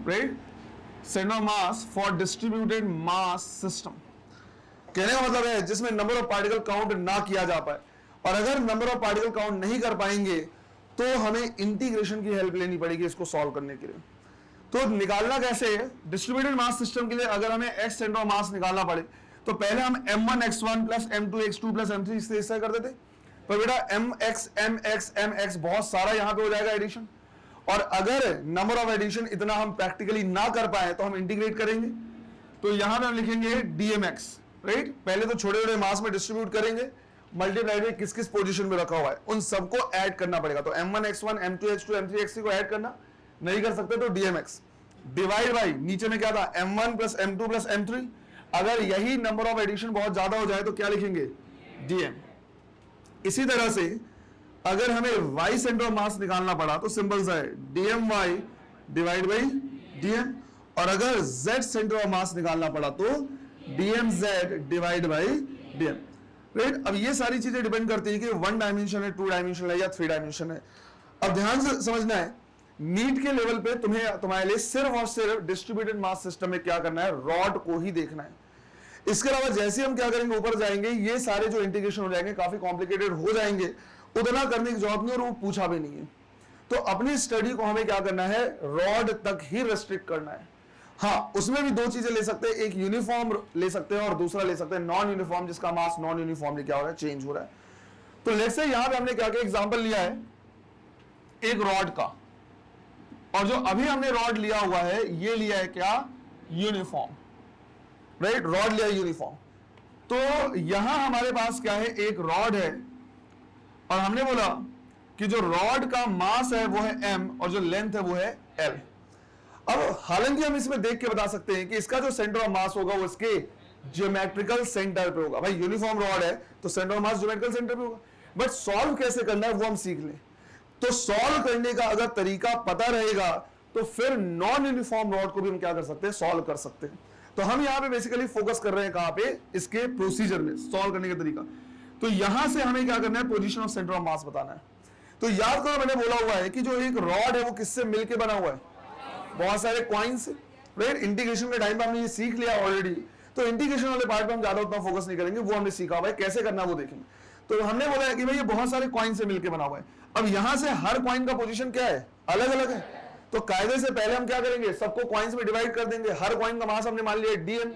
right, centre of mass for distributed mass system. कहने का मतलब है जिसमें नंबर ऑफ पार्टिकल काउंट ना किया जा पाए, और अगर नंबर ऑफ पार्टिकल काउंट नहीं कर पाएंगे तो हमें इंटीग्रेशन की हेल्प लेनी पड़ेगी इसको सॉल्व करने के लिए। तो निकालना कैसे है, डिस्ट्रीब्यूटेड मास सिस्टम के लिए अगर हमें x सेंटर ऑफ मास निकालना पड़े तो पहले हम m1 x1 plus m2 x2 plus m3 से ऐसा कर देते, पर बेटा mx mx mx बहुत सारा यहां पे हो जाएगा एडिशन, और अगर नंबर ऑफ एडिशन इतना हम प्रैक्टिकली ना कर पाए तो हम इंटीग्रेट करेंगे। तो यहां पे हम लिखेंगे dmx, राइट, पहले तो छोटे छोटे मास में डिस्ट्रीब्यूट करेंगे, मल्टीप्लाई में किस किस पोजीशन में रखा हुआ है उन सबको ऐड करना पड़ेगा। तो m1 x1 m2 x2 m3 x3 को ऐड करना नहीं कर सकते तो dmx डिवाइड बाई नीचे में क्या था, m1 plus m2 plus m3। अगर यही नंबर ऑफ एडिशन बहुत ज्यादा हो जाए तो क्या लिखेंगे, dm। इसी तरह से अगर हमें y सेंटर ऑफ मास निकालना पड़ा तो सिंपल सा है dmy डिवाइड बाई dm, और अगर z सेंटर ऑफ मास निकालना पड़ा तो dmz divide by dm, right. अब ये सारी चीजें डिपेंड करती है कि 1 डायमेंशन है, 2 डायमेंशन है या 3 डायमेंशन है। अब ध्यान से समझना है, नीट के लेवल पे तुम्हारे लिए सिर्फ और सिर्फ डिस्ट्रीब्यूटेड मास सिस्टम में क्या करना है, रॉड को ही देखना है। इसके अलावा जैसे हम क्या करेंगे, ऊपर जाएंगे, ये सारे जो इंटीग्रेशन हो जाएंगे काफी कॉम्प्लिकेटेड हो जाएंगे, उतना करने की जरूरत नहीं और वो पूछा भी नहीं है। तो अपनी स्टडी को हमें क्या करना है, रॉड तक ही रेस्ट्रिक्ट करना है। हाँ, उसमें भी दो चीजें ले सकते हैं, एक यूनिफॉर्म ले सकते हैं और दूसरा ले सकते हैं नॉन यूनिफॉर्म, जिसका मास नॉन यूनिफॉर्मली क्या हो रहा है, चेंज हो रहा है। तो लेट्स से यहां पे हमने क्या क्या एग्जांपल लिया है एक रॉड का, और जो अभी हमने रॉड लिया हुआ है ये लिया है क्या, यूनिफॉर्म, राइट, रॉड लिया यूनिफॉर्म। तो यहां हमारे पास क्या है, एक रॉड है, और हमने बोला कि जो रॉड का मास है वो है m और जो लेंथ है वो है l। अब हालांकि हम इसमें देख के बता सकते हैं कि इसका जो सेंटर ऑफ मास होगा वो इसके ज्योमेट्रिकल सेंटर पे होगा। भाई यूनिफॉर्म रॉड है तो centre of mass geometrical centre पे होगा, बट सॉल्व कैसे करना है वो हम सीख लें। तो सॉल्व करने का अगर तरीका पता रहेगा तो फिर नॉन यूनिफॉर्म रॉड को भी हम क्या कर सकते हैं, सॉल्व कर सकते हैं। तो हम यहाँ पे बेसिकली फोकस कर रहे हैं कहां पे, इसके प्रोसीजर में, सॉल्व करने का तरीका। तो यहां से हमें क्या करना है, पोजीशन ऑफ सेंटर ऑफ मास बताना है। तो याद करो मैंने बोला हुआ है कि जो एक रॉड है वो किससे मिलकर बना हुआ है, बहुत सारे कॉइन्स, राइट। इंटीग्रेशन के टाइम पे हमने ये सीख लिया ऑलरेडी, तो इंटीग्रेशन वाले पार्ट पे हम ज्यादा उतना फोकस नहीं करेंगे, वो हमने सीखा हुआ है कैसे करना वो देखेंगे। तो हमने बोला है कि भाई ये बहुत सारे कॉइन से मिलकर बना हुआ है। अब यहां से हर कॉइन का पोजीशन क्या है, अलग अलग है, तो कायदे से पहले हम क्या करेंगे, सबको कॉइन्स में डिवाइड कर देंगे। हर कॉइन का मास हमने मान लिया डीएम,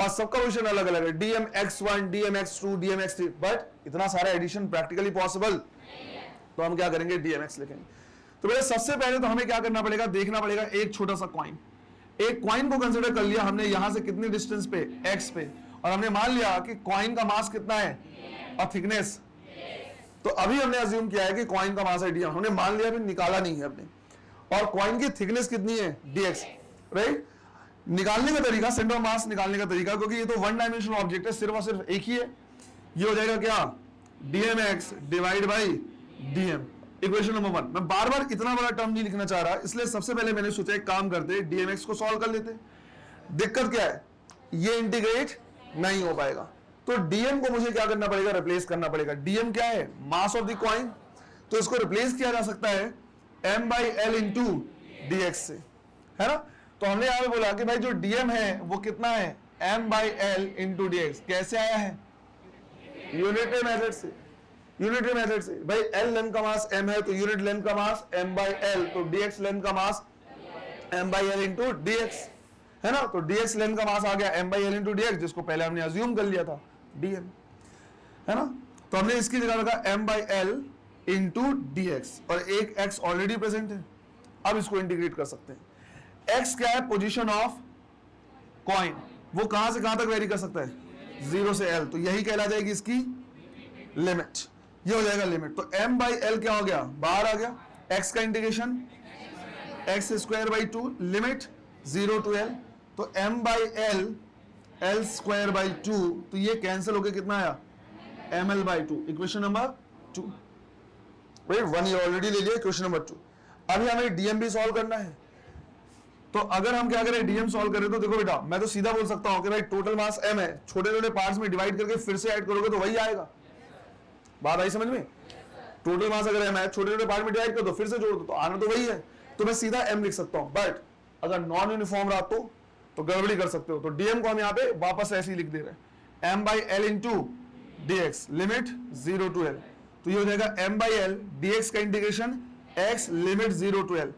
और सबका पोजीशन अलग अलग है, DM x1, DM x2, DM x3, but इतना सारा एडिशन प्रैक्टिकली पॉसिबल, तो हम क्या करेंगे, डीएमएक्स लिखेंगे। तो मेरे सबसे पहले तो हमें क्या करना पड़ेगा, देखना पड़ेगा एक छोटा सा कॉइन। एक कॉइन को कंसीडर कर लिया हमने, यहां से कितनी डिस्टेंस पे, x पे, और हमने मान लिया कि कॉइन का मास कितना है और थिकनेस। तो अभी हमने अज्यूम किया है कि कॉइन का मास है डीएम, हमने मान लिया, फिर निकाला नहीं है हमने, और कॉइन की थिकनेस कितनी है, dx, राइट। निकालने का तरीका, सेंटर ऑफ मास निकालने का तरीका, क्योंकि ये तो वन डायमेंशनल ऑब्जेक्ट है, सिर्फ और सिर्फ एक ही है, ये हो जाएगा क्या, dmx divide by dm, equation number 1। मैं बार बार इतना बड़ा टर्म नहीं लिखना चाह रहा, इसलिए सबसे पहले मैंने सोचा एक काम करते, dmx को सॉल्व कर लेते। दिक्कत क्या है, ये इंटीग्रेट नहीं हो पाएगा, तो dm को मुझे क्या करना पड़ेगा, रिप्लेस करना पड़ेगा। dm क्या है, मास ऑफ द कॉइन, तो इसको रिप्लेस किया जा सकता है m/l इंटू dx से, है ना। तो हमने यहां पे बोला कि भाई जो dm है वो कितना है, m/l इंटू dx। कैसे आया है, यूनिटरी मेथड से, यूनिटरी मेथड से। भाई l लेंथ का मास m है, तो यूनिट लेंथ का मास m/l, तो dx लेंथ का मास m/l इंटू dx, है ना। तो dx लेंथ का मास आ गया m/l इंटू dx, जिसको पहले हमने अज्यूम कर लिया था dm, है ना। तो हमने इसकी जगह रखा m/l इंटू dx, और एक x ऑलरेडी प्रेजेंट है। अब इसको इंटीग्रेट कर सकते हैं। x क्या है, पोजीशन ऑफ कॉइन, वो कहां से कहां तक वेरी कर सकता है, 0 से l, तो यही कहला जाएगी इसकी लिमिट, ये हो जाएगा लिमिट। तो m/l क्या हो गया, बाहर आ गया, x का integration x²/2, limit 0 to l, तो m/l l²/2, तो ये कैंसिल होकर कितना आया, ml/2, इक्वेशन नंबर 2। भाई 1 ये ऑलरेडी ले लिया, इक्वेशन नंबर 2। अभी हमें डीएम भी सॉल्व करना है, तो अगर हम क्या करें, डीएम सॉल्व करें, तो देखो बेटा, मैं तो सीधा बोल सकता हूं कि भाई टोटल मास m है, छोटे छोटे पार्ट्स में डिवाइड करके फिर से ऐड करोगे तो वही आएगा। बात आई समझ में, टोटल मास अगर m है, छोटे छोटे पार्ट में डिवाइड कर दो, फिर से जोड़ दो, तो आना तो वही है, तो मैं सीधा m लिख सकता हूं। बट अगर नॉन यूनिफॉर्म रहा तो गड़बड़ी कर सकते हो, तो डीएम को हम यहाँ पे वापस ऐसे ही लिख दे रहे हैं, m/l into dx, limit 0 to l, तो ये हो जाएगा m/l, dx का integration x, limit 0 to l,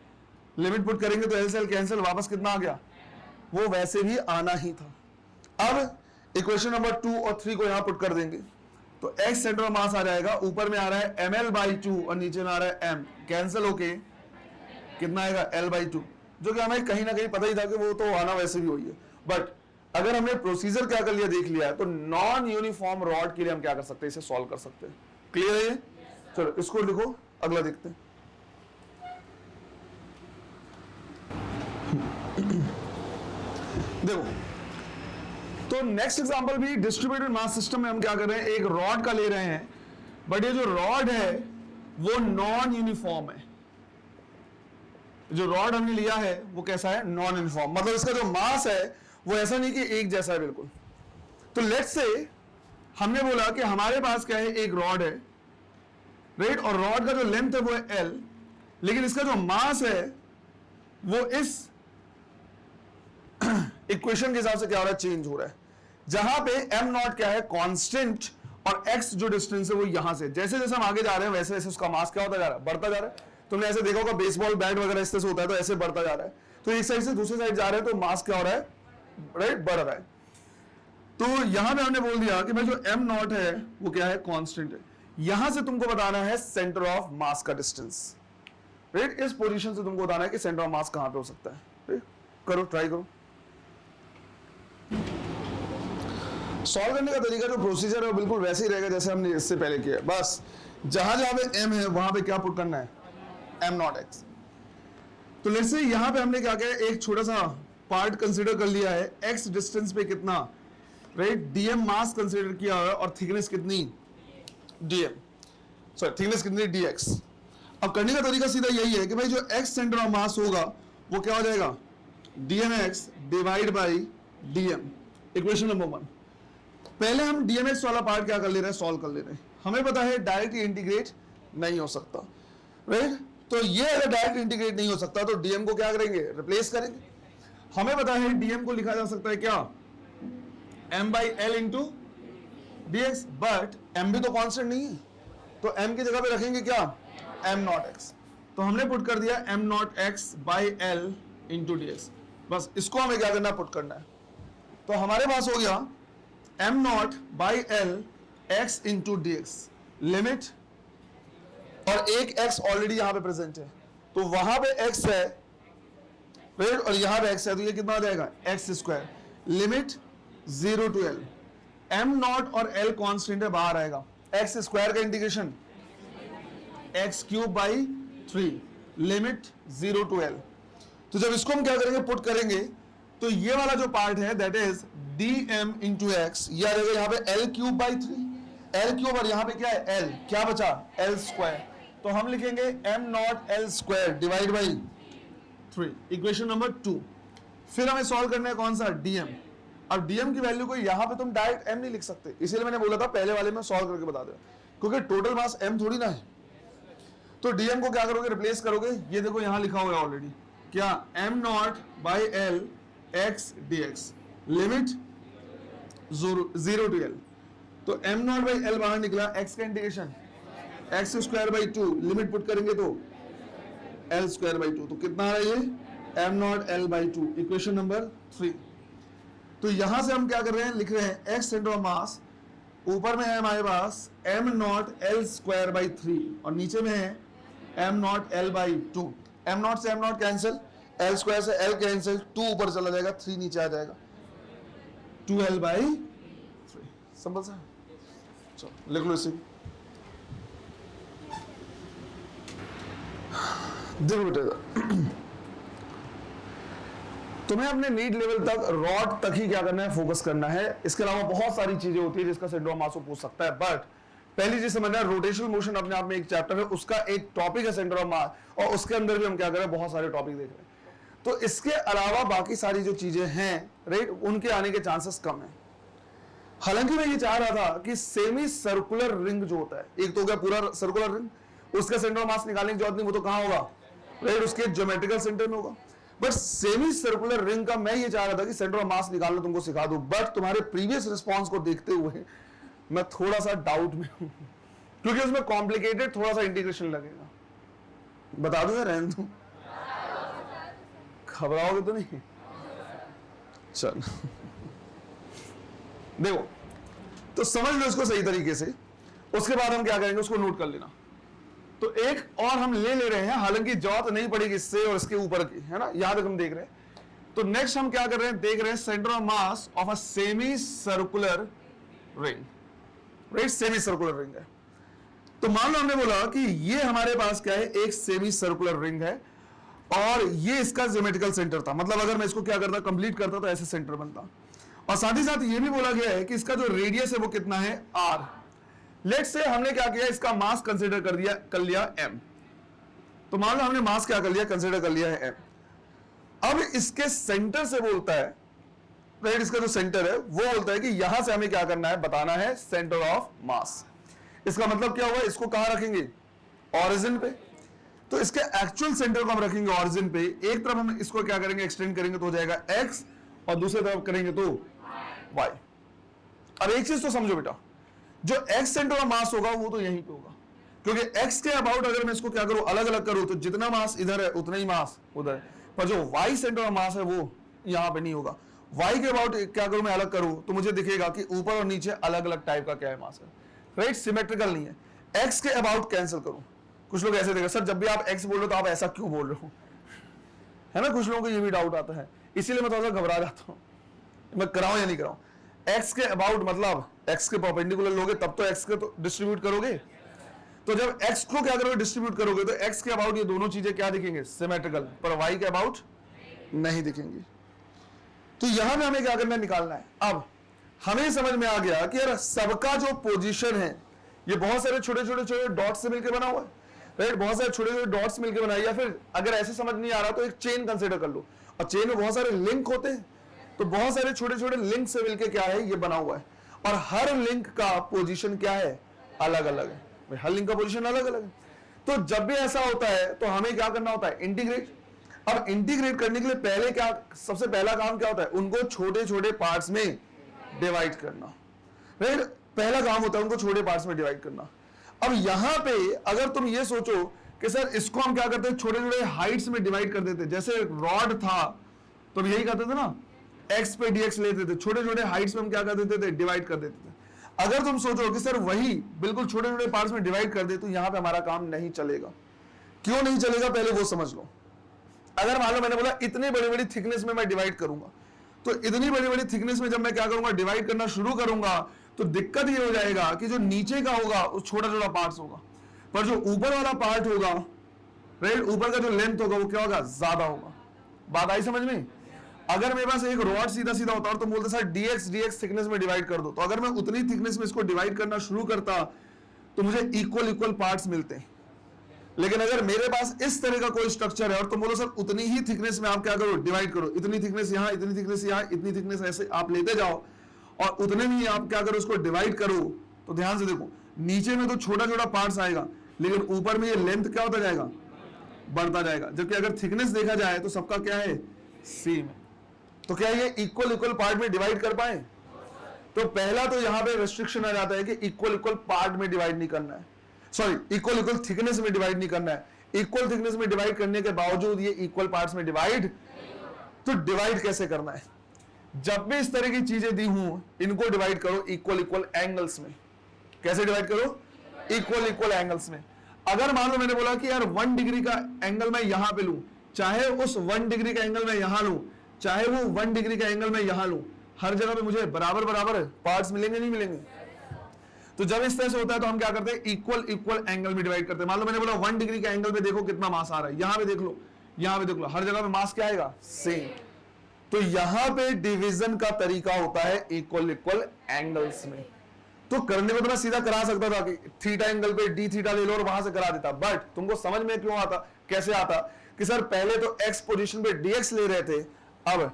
limit put करेंगे तो l से l कैंसिल, वापस कितना आ गया, वो वैसे भी आना ही था। अब इक्वेशन नंबर 2 और 3 को यहां पुट कर देंगे, तो x सेंटर ऑफ मास आ जाएगा, ऊपर में आ रहा है ml/2 और नीचे में आ रहा है m, कैंसिल होके कितना आएगा, l/2, जो कि हमें कहीं ना कहीं पता ही था कि वो तो आना वैसे भी हुई है। बट अगर हमने प्रोसीजर क्या कर लिया, देख लिया है, तो नॉन यूनिफॉर्म रॉड के लिए हम क्या कर सकते हैं, इसे सॉल्व कर सकते हैं। क्लियर है ये, चलो इसको लिखो, अगला देखते हैं। देखो, तो नेक्स्ट एग्जांपल भी डिस्ट्रीब्यूटेड मास सिस्टम में हम क्या कर रहे हैं, एक रॉड का ले रहे हैं, बट ये जो रॉड है वो नॉन यूनिफॉर्म है। जो रॉड हमने लिया है वो कैसा है, नॉन यूनिफॉर्म, मतलब इसका जो मास है वो ऐसा नहीं कि एक जैसा है बिल्कुल। तो लेट्स से हमने बोला कि हमारे पास क्या है, एक रॉड है, राइट, और रॉड का जो लेंथ है वो है l, लेकिन इसका जो मास है वो इस इक्वेशन के हिसाब से क्या हो रहा है, चेंज हो रहा है, जहां पे m0 क्या है, कांस्टेंट, और x जो डिस्टेंस है वो यहां से, जैसे जैसे हम आगे जा रहे हैं वैसे वैसे उसका मास क्या होता जा रहा है, बढ़ता जा रहा है। तुमने ऐसे देखा होगा बेसबॉल बैट वगैरह इस तरह से होता है, तो ऐसे बढ़ता जा रहा है, तो एक साइड से दूसरी साइड जा रहे हैं, तो मास क्या हो रहा है, राइट, बढ़ रहा है। तो यहां पे हमने बोल दिया कि भाई जो m0 है वो क्या है, कांस्टेंट है। यहां से तुमको बताना है सेंटर ऑफ मास का डिस्टेंस, राइट, इस पोजीशन से तुमको बताना है कि सेंटर ऑफ मास कहां पे हो सकता है, राइट। करो, ट्राई करो। सॉल्व करने का तरीका, जो प्रोसीजर है वो बिल्कुल वैसे ही रहेगा जैसे हमने इससे पहले किया, बस जहां जहां पे m है वहां पे क्या पुट करना है, m0x। तो लेट्स से यहां पे हमने क्या किया, एक छोटा सा पार्ट कंसीडर कर लिया है, x डिस्टेंस पे कितना, राइट, dm मास कंसीडर किया है, और थिकनेस कितनी, dm, सॉरी थिकनेस कितनी, dx। अब करने का तरीका सीधा यही है कि भाई जो x सेंटर ऑफ मास होगा वो क्या हो जाएगा, dmx divide by dm, equation number 1। पहले हम dmx वाला पार्ट क्या कर ले रहे हैं, सॉल्व कर ले रहे हैं। हमें पता है डायरेक्ट इंटीग्रेट नहीं हो सकता, राइट, तो ये अगर डायरेक्ट इंटीग्रेट नहीं हो सकता तो dm को क्या करेंगे, रिप्लेस करेंगे। हमें पता है dm को लिखा जा सकता है क्या, m/l into dx, but m भी तो कांस्टेंट नहीं है, तो m की जगह पे रखेंगे क्या, m0x। तो हमने पुट कर दिया m not x by L into D x. बस इसको हमें क्या करना है, पुट करना है। तो हमारे पास हो गया m not by L x into D X limit, और एक x ऑलरेडी यहां पे प्रेजेंट है, तो वहां पे x है और यहां पे x है, तो ये कितना आ जाएगा x square limit 0 to l। m not और l कांस्टेंट है, बाहर आएगा। x स्क्वायर का integration x cube by 3 limit 0 to l। तो जब इसको हम क्या करेंगे, पुट करेंगे, तो ये वाला जो पार्ट है that is dm into x, ये आ जाएगा यहाँ पे l cube by 3, l cube, और यहाँ पे क्या है l, क्या बचा l स्क्वायर, तो हम लिखेंगे m not l square divide by 3, equation number 2। फिर हमें सॉल्व करना है कौन सा, dm। अब dm की वैल्यू को यहाँ पे तुम डायरेक्ट m नहीं लिख सकते, इसीलिए मैंने बोला था पहले वाले में सॉल्व करके बता दो, क्योंकि टोटल मास m थोड़ी ना है। तो dm को क्या करोगे, रिप्लेस करोगे, ये देखो यहाँ लिखा हुआ है ऑलरेडी, क्या m not by L X D X limit 0 to l। तो m नॉट बाई एल बाहर निकला, x का integration X square by 2, limit put करेंगे तो l स्क्वायर बाई 2, तो कितना आ रहा है ये m not l by 2, equation number 3। तो यहां से हम क्या कर रहे हैं, लिख रहे हैं x सेंटर ऑफ मास, ऊपर में है हमारे पास m not l square by 3 और नीचे में है m not l by 2। m not से m not cancel, l square से l कैंसिल, 2 ऊपर चला जाएगा, 3 नीचे आ जाएगा, 2l बाई 3। सिंपल सा, चलो लिख लो इसे। देखो बेटा, तुम्हें अपने नीड लेवल तक, रॉड तक ही क्या करना है, फोकस करना है। इसके अलावा बहुत सारी चीजें होती है जिसका सेंटर ऑफ मास को पूछ सकता है, बट पहली चीज समझना, रोटेशनल मोशन अपने आप में एक चैप्टर है, उसका एक टॉपिक है सेंटर ऑफ मास, और उसके अंदर भी हम क्या कर रहे हैं, बहुत सारे टॉपिक देख रहे हैं। तो इसके अलावा बाकी सारी जो चीजें हैं, राइट, उनके आने के चांसेस कम है। हालांकि मैं ये चाह रहा था कि सेमी सर्कुलर रिंग जो होता है, एक तो हो गया पूरा सर्कुलर रिंग, उसका सेंटर ऑफ मास निकालने की जरूरत नहीं, वो तो कहां होगा, राइट, उसके ज्योमेट्रिकल सेंटर में होगा। बट सेमी सर्कुलर रिंग का मैं ये चाह रहा था कि सेंटर ऑफ मास निकालना तुमको सिखा दूं, बट तुम्हारे प्रीवियस रिस्पॉन्स को देखते हुए मैं थोड़ा सा डाउट में हूं, क्योंकि उसमें कॉम्प्लिकेटेड थोड़ा सा इंटीग्रेशन लगेगा। बता दूं या रहने दूं, घबराओगे तो नहीं? चल देखो, तो समझ लो इसको सही तरीके से, उसके बाद हम क्या करेंगे, उसको नोट कर लेना। तो एक और हम ले रहे हैं, हालांकि जरूरत नहीं पड़ेगी इससे और इसके ऊपर की, है ना, यहां तक हम देख रहे हैं। तो नेक्स्ट हम क्या कर रहे हैं, देख रहे हैं centre of mass of a semi circular ring, right, semi circular ring है। तो मान लो हमने बोला कि ये हमारे पास क्या है, एक सेमी सर्कुलर रिंग है, और ये इसका ज्योमेट्रिकल सेंटर था, मतलब अगर मैं इसको क्या करता, कंप्लीट करता, तो ऐसे सेंटर बनता। और साथ ही साथ ये भी बोला गया है कि इसका जो रेडियस है वो कितना है, r। लेट्स से हमने क्या किया, इसका मास कंसीडर कर लिया m। तो मान लो हमने मास क्या कर लिया, कंसीडर कर लिया है m। अब इसके सेंटर से बोलता है, राइट, इसका जो सेंटर है वो बोलता है कि यहां से हमें क्या करना है, बताना है सेंटर ऑफ मास। इसका मतलब क्या हुआ, इसको कहां रखेंगे, ऑरिजिन पे। तो इसके एक्चुअल सेंटर को हम रखेंगे ऑरिजिन पे, एक तरफ हम इसको क्या करेंगे, एक्सटेंड करेंगे तो हो जाएगा x, और दूसरी तरफ करेंगे तो y। अब एक चीज तो समझो बेटा, जो x सेंटर ऑफ मास होगा वो तो यहीं पे होगा, क्योंकि x के अबाउट अगर मैं इसको क्या करूं, अलग अलग करूं, तो जितना मास इधर है उतना ही मास उधर है, पर जो y सेंटर ऑफ मास है वो यहां पे नहीं होगा। y के अबाउट क्या करूं, मैं अलग करूं, तो मुझे दिखेगा कि ऊपर और नीचे अलग अलग टाइप का क्या है, मास है, राइट, सिमेट्रिकल नहीं है। x के अबाउट कैंसिल करूं, कुछ लोग ऐसे देखेंगे, सर जब भी आप x बोल रहे हो तो आप ऐसा क्यों बोल रहे हो, है ना, कुछ लोगों को ये भी डाउट आता है, इसीलिए मैं थोड़ा सा घबरा जाता हूं, मैं कराऊं या नहीं कराऊं। x के अबाउट मतलब x के परपेंडिकुलर लोगे तब तो x के तो डिस्ट्रीब्यूट करोगे, तो जब x को क्या करोगे, डिस्ट्रीब्यूट करोगे, तो x के अबाउट ये दोनों चीजें क्या दिखेंगे, सिमेट्रिकल, पर y के अबाउट नहीं दिखेंगी। तो यहां में हमें क्या करना है, निकालना है। अब हमें समझ में आ गया कि यार सबका जो पोजीशन है ये बहुत सारे छोटे छोटे डॉट्स से मिलकर बना हुआ है, राइट, बहुत सारे छोटे छोटे डॉट्स मिलकर बनाए, या फिर अगर ऐसे समझ नहीं आ रहा तो एक चेन कंसीडर कर लो, और चेन में बहुत सारे लिंक होते हैं, तो बहुत सारे छोटे छोटे लिंक से मिलकर क्या है, ये बना हुआ है, और हर लिंक का पोजीशन क्या है, अलग अलग है, हर लिंक का पोजीशन अलग अलग है। तो जब भी ऐसा होता है तो हमें क्या करना होता है, इंटीग्रेट। अब इंटीग्रेट करने के लिए पहले क्या, सबसे पहला काम क्या होता है, उनको छोटे छोटे पार्ट्स में डिवाइड करना, राइट, पहला काम होता है उनको छोटे पार्ट्स में डिवाइड करना। अब यहां पे अगर तुम ये सोचो कि सर इसको हम क्या करते हैं, छोटे छोटे हाइट्स में डिवाइड कर देते, जैसे रॉड था तो हम यही करते थे ना, x पे dx लेते थे, छोटे छोटे हाइट्स में हम क्या कर देते थे, डिवाइड कर देते थे। अगर तुम सोचो कि सर वही बिल्कुल छोटे छोटे पार्ट्स में डिवाइड कर दे तो यहां पे हमारा काम नहीं चलेगा। क्यों नहीं चलेगा पहले वो समझ लो। अगर मान लो मैंने बोला इतनी बड़ी बड़ी थिकनेस में मैं डिवाइड करूंगा, तो इतनी बड़ी बड़ी थिकनेस में जब मैं क्या करूंगा, डिवाइड करना शुरू करूंगा, तो दिक्कत ये हो जाएगा कि जो नीचे का होगा वो छोटा छोटा पार्ट्स होगा, पर जो ऊपर वाला पार्ट होगा, राइट, ऊपर का जो लेंथ होगा वो क्या होगा, ज्यादा होगा। बात आई समझ में? अगर मेरे पास एक रॉड सीधा सीधा होता और तुम बोलते सर dx थिकनेस में डिवाइड कर दो, तो अगर मैं उतनी थिकनेस में इसको डिवाइड करना शुरू करता तो मुझे इक्वल पार्ट्स मिलते हैं। लेकिन अगर मेरे पास इस तरह का कोई स्ट्रक्चर है और तुम बोलो सर उतनी ही थिकनेस में आप क्या करो, डिवाइड करो, इतनी थिकनेस यहां, इतनी थिकनेस यहां, इतनी थिकनेस ऐसे आप लेते जाओ और उतने में ही आप क्या करो, उसको डिवाइड करो, तो ध्यान से देखो नीचे में तो छोटा छोटा पार्ट्स आएगा, लेकिन ऊपर में ये लेंथ क्या होता जाएगा, बढ़ता जाएगा। जबकि अगर थिकनेस देखा जाए तो सबका क्या है, सेम है। तो क्या ये इक्वल पार्ट में डिवाइड कर पाए? तो पहला तो यहां पे रेस्ट्रिक्शन आ जाता है कि इक्वल पार्ट में डिवाइड नहीं करना है, सॉरी इक्वल थिकनेस में डिवाइड नहीं करना है। इक्वल थिकनेस में डिवाइड करने के बावजूद ये इक्वल पार्ट्स में डिवाइड, तो डिवाइड कैसे करना है? जब भी इस तरह की चीजें दी हूं इनको डिवाइड करो इक्वल एंगल्स में। कैसे डिवाइड करो? इक्वल एंगल्स में। अगर मान लो मैंने बोला कि यार 1 डिग्री का एंगल मैं यहां पे लूं, चाहे उस 1 डिग्री का एंगल मैं यहां लूं, चाहे वो 1 डिग्री का एंगल मैं यहां लूं, हर जगह पे मुझे बराबर पार्ट्स मिलेंगे नहीं मिलेंगे? तो जब इस तरह से होता है तो हम क्या करते हैं, इक्वल एंगल में डिवाइड करते हैं। मान लो मैंने बोला 1 डिग्री का एंगल में देखो कितना मास आ रहा है, यहां पे देख लो, यहां पे देख लो, हर जगह पे मास क्या आएगा, सेम। तो यहां पे डिवीजन का तरीका होता है इक्वल एंगल्स में। तो करने को तो मैं सीधा करा सकता था कि थीटा एंगल पे डी थीटा ले लो और वहां से करा देता, बट तुमको समझ में क्यों आता, कैसे आता कि सर पहले तो एक्स पोजीशन पे dx ले रहे थे, अब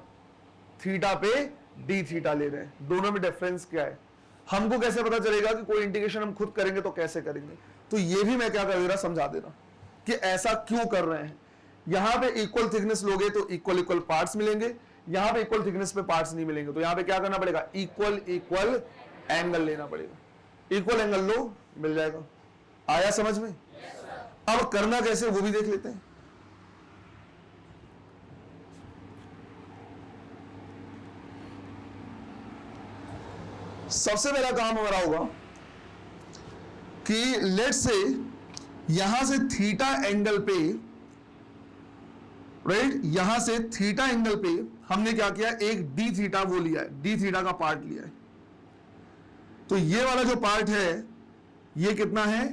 थीटा पे डी थीटा ले रहे हैं, दोनों में डिफरेंस क्या है? हमको कैसे पता चलेगा कि कोई इंटीग्रेशन हम खुद करेंगे तो कैसे करेंगे? तो ये भी मैं क्या कर दे रहा, समझा दे रहा कि ऐसा क्यों कर रहे हैं। यहां पे इक्वल थिकनेस लोगे तो इक्वल पार्ट्स मिलेंगे, यहां पे इक्वल थिकनेस पे पार्ट्स नहीं मिलेंगे, तो यहां पे क्या करना पड़ेगा, इक्वल एंगल लेना पड़ेगा। इक्वल एंगल लो, मिल जाएगा। आया समझ में? अब करना कैसे वो भी देख लेते हैं। सबसे पहला काम हमारा होगा कि लेट्स से यहां से थीटा एंगल पे, राइट, यहां से थीटा एंगल पे हमने क्या किया, एक डी थीटा वो लिया है, डी थीटा का पार्ट लिया है। तो ये वाला जो पार्ट है ये कितना है,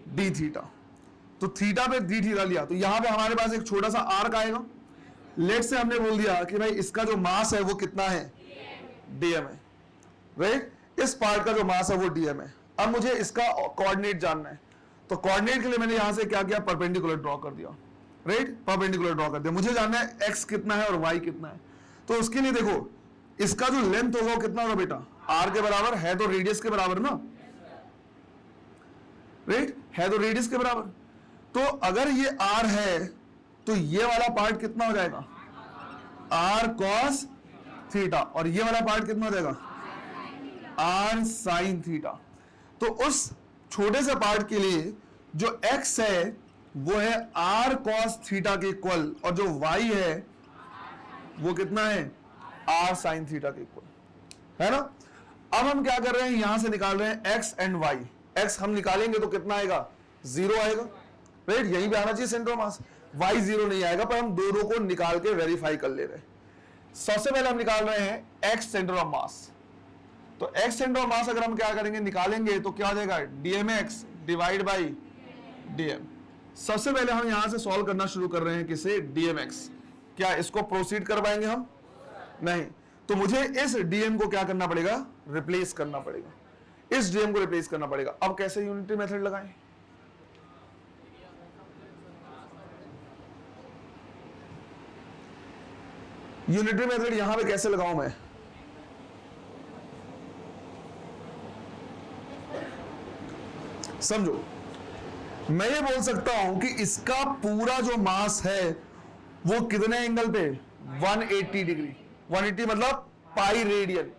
डी थीटा। तो थीटा पे डी थीटा लिया, तो यहां पे हमारे पास एक छोटा सा आर्क आएगा। लेट्स से हमने बोल दिया कि भाई इसका जो मास है वो कितना है, डीएम है, राइट, इस पार्ट का जो मास है वो डीएम है। अब मुझे इसका कोऑर्डिनेट जानना है, तो कोऑर्डिनेट के लिए मैंने यहां से क्या किया, परपेंडिकुलर ड्रॉ कर दिया, राइट, परपेंडिकुलर ड्रॉ कर दिया। मुझे जानना है एक्स कितना है और वाई कितना है। तो उसके लिए देखो इसका जो लेंथ होगा वो कितना होगा बेटा, आर के बराबर है, तो रेडियस के बराबर ना, राइट, है तो रेडियस के बराबर। तो अगर ये आर है तो ये वाला पार्ट कितना हो जाएगा, आर कॉस थीटा, और ये वाला पार्ट कितना हो जाएगा, आर साइन थीटा। तो उस छोटे से पार्ट के लिए जो x है वो है आर कॉस थीटा के इक्वल, और जो y है वो कितना है, आर साइन थीटा के इक्वल, है ना। अब हम क्या कर रहे हैं, यहां से निकाल रहे हैं x एंड y। x हम निकालेंगे तो कितना आएगा, 0 आएगा, राइट, यहीं पे आना चाहिए सेंटर ऑफ मास। y 0 नहीं आएगा, पर हम दोनों को निकाल के वेरीफाई कर ले रहे हैं। सबसे पहले हम निकाल रहे हैं x सेंटर ऑफ मास। तो x सेंटर ऑफ मास अगर हम क्या करेंगे, निकालेंगे तो क्या आ जाएगा, dmx डिवाइड बाई dm। सबसे पहले हम यहां से सॉल्व करना शुरू कर रहे हैं किसे, dmx। क्या इसको प्रोसीड कर पाएंगे हम, नहीं, तो मुझे इस dm को क्या करना पड़ेगा, रिप्लेस करना पड़ेगा, इस dm को रिप्लेस करना पड़ेगा। अब कैसे यूनिटरी मेथड लगाएं, यूनिटरी मेथड यहां पे कैसे लगाऊं मैं, समझो, मैं ये बोल सकता हूं कि इसका पूरा जो मास है वो कितने एंगल पे, 180 डिग्री। 180 मतलब पाई रेडियन,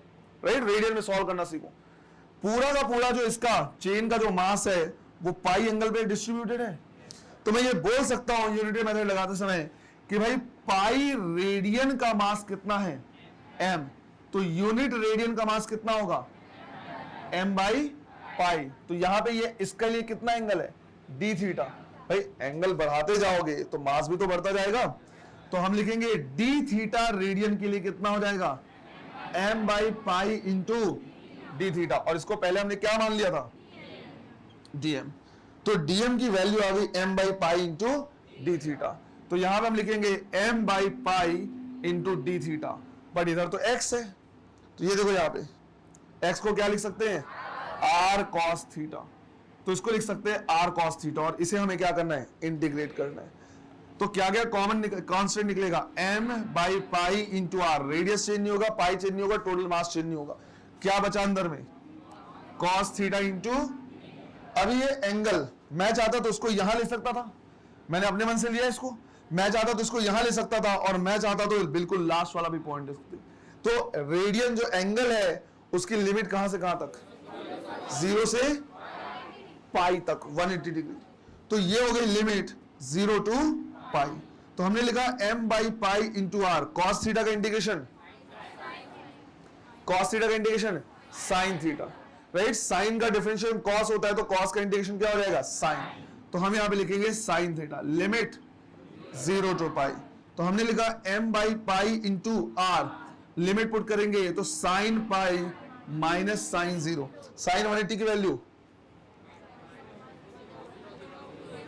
राइट, रेडियन में सॉल्व करना सीखो। पूरा का पूरा जो इसका चेन का जो मास है वो पाई एंगल पे डिस्ट्रीब्यूटेड है। तो मैं ये बोल सकता हूं यूनिटी मेथड लगाते समय कि भाई पाई रेडियन का मास कितना है, m, तो यूनिट रेडियन का मास कितना होगा, m बाई पाई। तो यहां पे ये इसके लिए कितना एंगल है, d थीटा। भाई एंगल बढ़ाते जाओगे तो मास भी तो बढ़ता जाएगा, तो हम लिखेंगे d थीटा रेडियन के लिए कितना हो जाएगा, m by pi into d theta. और इसको पहले हमने क्या मान लिया था, dm। तो dm की वैल्यू आ गई m by pi into d theta. तो यहां पे हम लिखेंगे m by pi into d theta, but इधर तो x है, तो ये देखो यहां पे x को क्या लिख सकते हैं, r cos थीटा। तो इसको लिख सकते हैं r cos थीटा, और इसे हमें क्या करना है, इंटीग्रेट करना है। तो क्या क्या कॉमन कांस्टेंट निकलेगा, m by pi into r, radius change नहीं होगा, पाई चेंज नहीं होगा, टोटल मास चेंज नहीं होगा, क्या बचा अंदर में, cos थीटा इंटू। अभी ये एंगल मैं चाहता तो उसको यहां ले सकता था, मैंने अपने मन से लिया इसको, मैं चाहता तो इसको यहां ले सकता था, और मैं चाहता तो बिल्कुल लास्ट वाला भी पॉइंट ले सकते। तो रेडियन जो एंगल है उसकी लिमिट कहां से कहां तक, 0 से पाई तक 180 डिग्री। तो ये हो गई लिमिट 0 टू पाई। तो हमने लिखा m by pi into R, cos theta का इंटीग्रेशन, कॉस थीटा का integration sine theta, right. Sine का डिफरेंशियल कॉस होता है, तो कॉस का इंटीग्रेशन क्या हो जाएगा, साइन। तो हम यहां पे लिखेंगे sine theta, limit 0 to pi. तो हमने लिखा m by pi into R, limit put करेंगे तो sine pi minus sine 0, sine 180 की वैल्यू,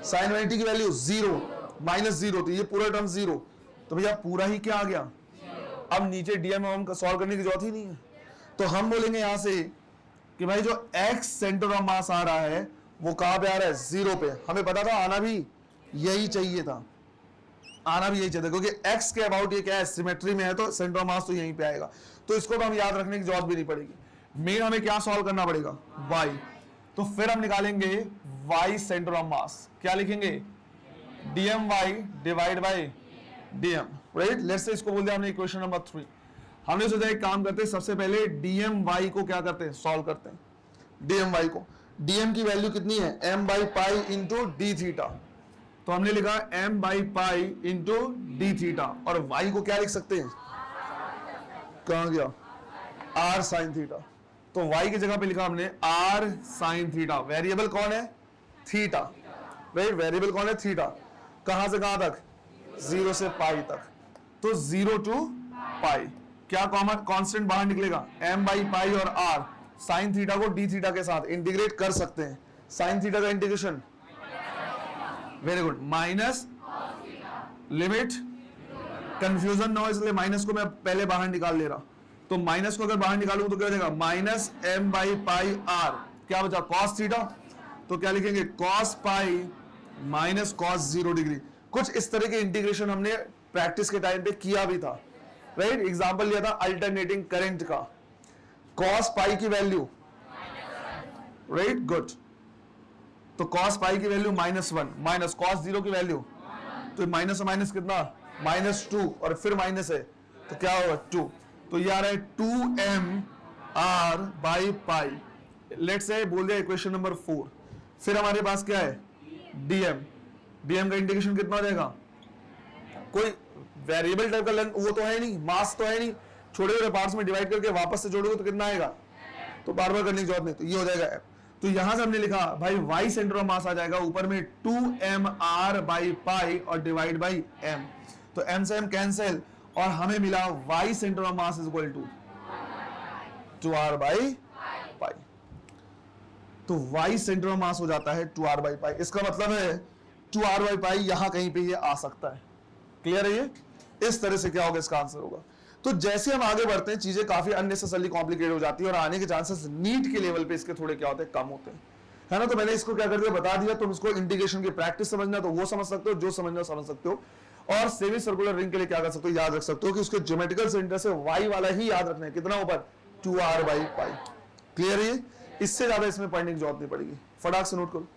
साइन 180 की वैल्यू 0 माइनस 0, तो ये पूरा टर्म 0, तो भैया पूरा ही क्या आ गया। अब नीचे डीएम हम सॉल्व करने की जरूरत ही नहीं है, तो हम बोलेंगे यहां से कि भाई जो x सेंटर ऑफ मास आ रहा है वो कहां पे आ रहा है, 0 पे। हमें पता था आना भी यही चाहिए था, आना भी यही चाहिए था, क्योंकि x के अबाउट ये क्या है, सिमेट्री में है, तो सेंटर ऑफ मास तो यहीं पे आएगा। तो इसको तो हम याद रखने की जरूरत भी नहीं पड़ेगी। मेन हमें क्या सॉल्व करना पड़ेगा, y। तो फिर हम निकालेंगे y सेंटर ऑफ मास, क्या लिखेंगे, dmy divide by dm, right. Let's say इसको बोल दिया हमने इक्वेशन नंबर 3। हमने सोचा एक काम करते हैं, सबसे पहले dmy को क्या करते हैं, सॉल्व करते हैं। dmy को, dm की वैल्यू कितनी है, m by pi into D theta. तो हमने लिखा m by pi into D theta, और y को क्या लिख सकते हैं, कहां गया, r साइन थीटा। तो y की जगह पे लिखा हमने r साइन थीटा। वेरिएबल कौन है, थीटा, राइट। वेरिएबल कौन है, थीटा। कहां से कहां तक, 0 से पाई तक। तो 0 टू पाई, क्या कॉमन कांस्टेंट बाहर निकलेगा, m बाई पाई और r, साइन थीटा को डी थीटा के साथ इंटीग्रेट कर सकते हैं। साइन थीटा का integration, very good, minus limit, confusion ना हो इसलिए माइनस को मैं पहले बाहर निकाल ले रहा। तो माइनस को अगर बाहर निकालूं तो क्या हो जाएगा, minus m by pi r, क्या बचा, कॉस थीटा। तो क्या लिखेंगे, cos pi minus cos 0 degree. कुछ इस तरह के इंटीग्रेशन हमने प्रैक्टिस के टाइम पे किया भी था, राइट। एग्जांपल लिया था अल्टरनेटिंग करंट का, कॉस पाई की वैल्यू, राइट, गुड। तो कॉस पाई की वैल्यू -1, माइनस कॉस 0 की वैल्यू, तो माइनस माइनस कितना, -2, और फिर माइनस है तो क्या होगा, 2। तो ये आ रहा है 2m r by pi. Let's say बोल दिया इक्वेशन नंबर 4। फिर हमारे पास क्या है, dm, dm का इंटीग्रेशन कितना हो जाएगा, कोई वेरिएबल टाइप का लेंथ वो तो है नहीं, मास तो है नहीं, छोटे छोटे पार्ट्स में डिवाइड करके वापस से जोड़ोगे तो कितना आएगा, तो बार बार करने की जरूरत नहीं, तो ये हो जाएगा m। तो यहां से हमने लिखा भाई y सेंटर ऑफ मास आ जाएगा ऊपर में 2m r बाई पाई और डिवाइड बाई m। तो m से m कैंसिल, और हमें मिला y centre of mass is equal to 2r by pi. तो y सेंटर ऑफ मास हो जाता है 2r बाई पाई। इसका मतलब है 2r बाई पाई यहां कहीं पे ये आ सकता है। क्लियर है ये, इस तरह से क्या होगा, इसका आंसर होगा। तो जैसे हम आगे बढ़ते हैं चीजें काफी अननेसेसरली कॉम्प्लिकेटेड हो जाती है, और आने के चांसेस नीट के लेवल पे इसके थोड़े क्या होते हैं, कम होते हैं, है ना। तो मैंने इसको क्या कर दिया, बता दिया। तुम इसको इंटीग्रेशन की प्रैक्टिस समझना तो वो समझ सकते हो, जो समझना समझ सकते हो। और सेमी सर्कुलर रिंग के लिए क्या कर सकते हो, याद रख सकते हो कि उसके ज्योमेट्रिकल सेंटर से y वाला ही याद रखना है, कितना ऊपर, 2r बाई पाई। क्लियर है, इससे ज्यादा इसमें पढ़ने की जरूरत नहीं पड़ेगी, फटाक से नोट करो।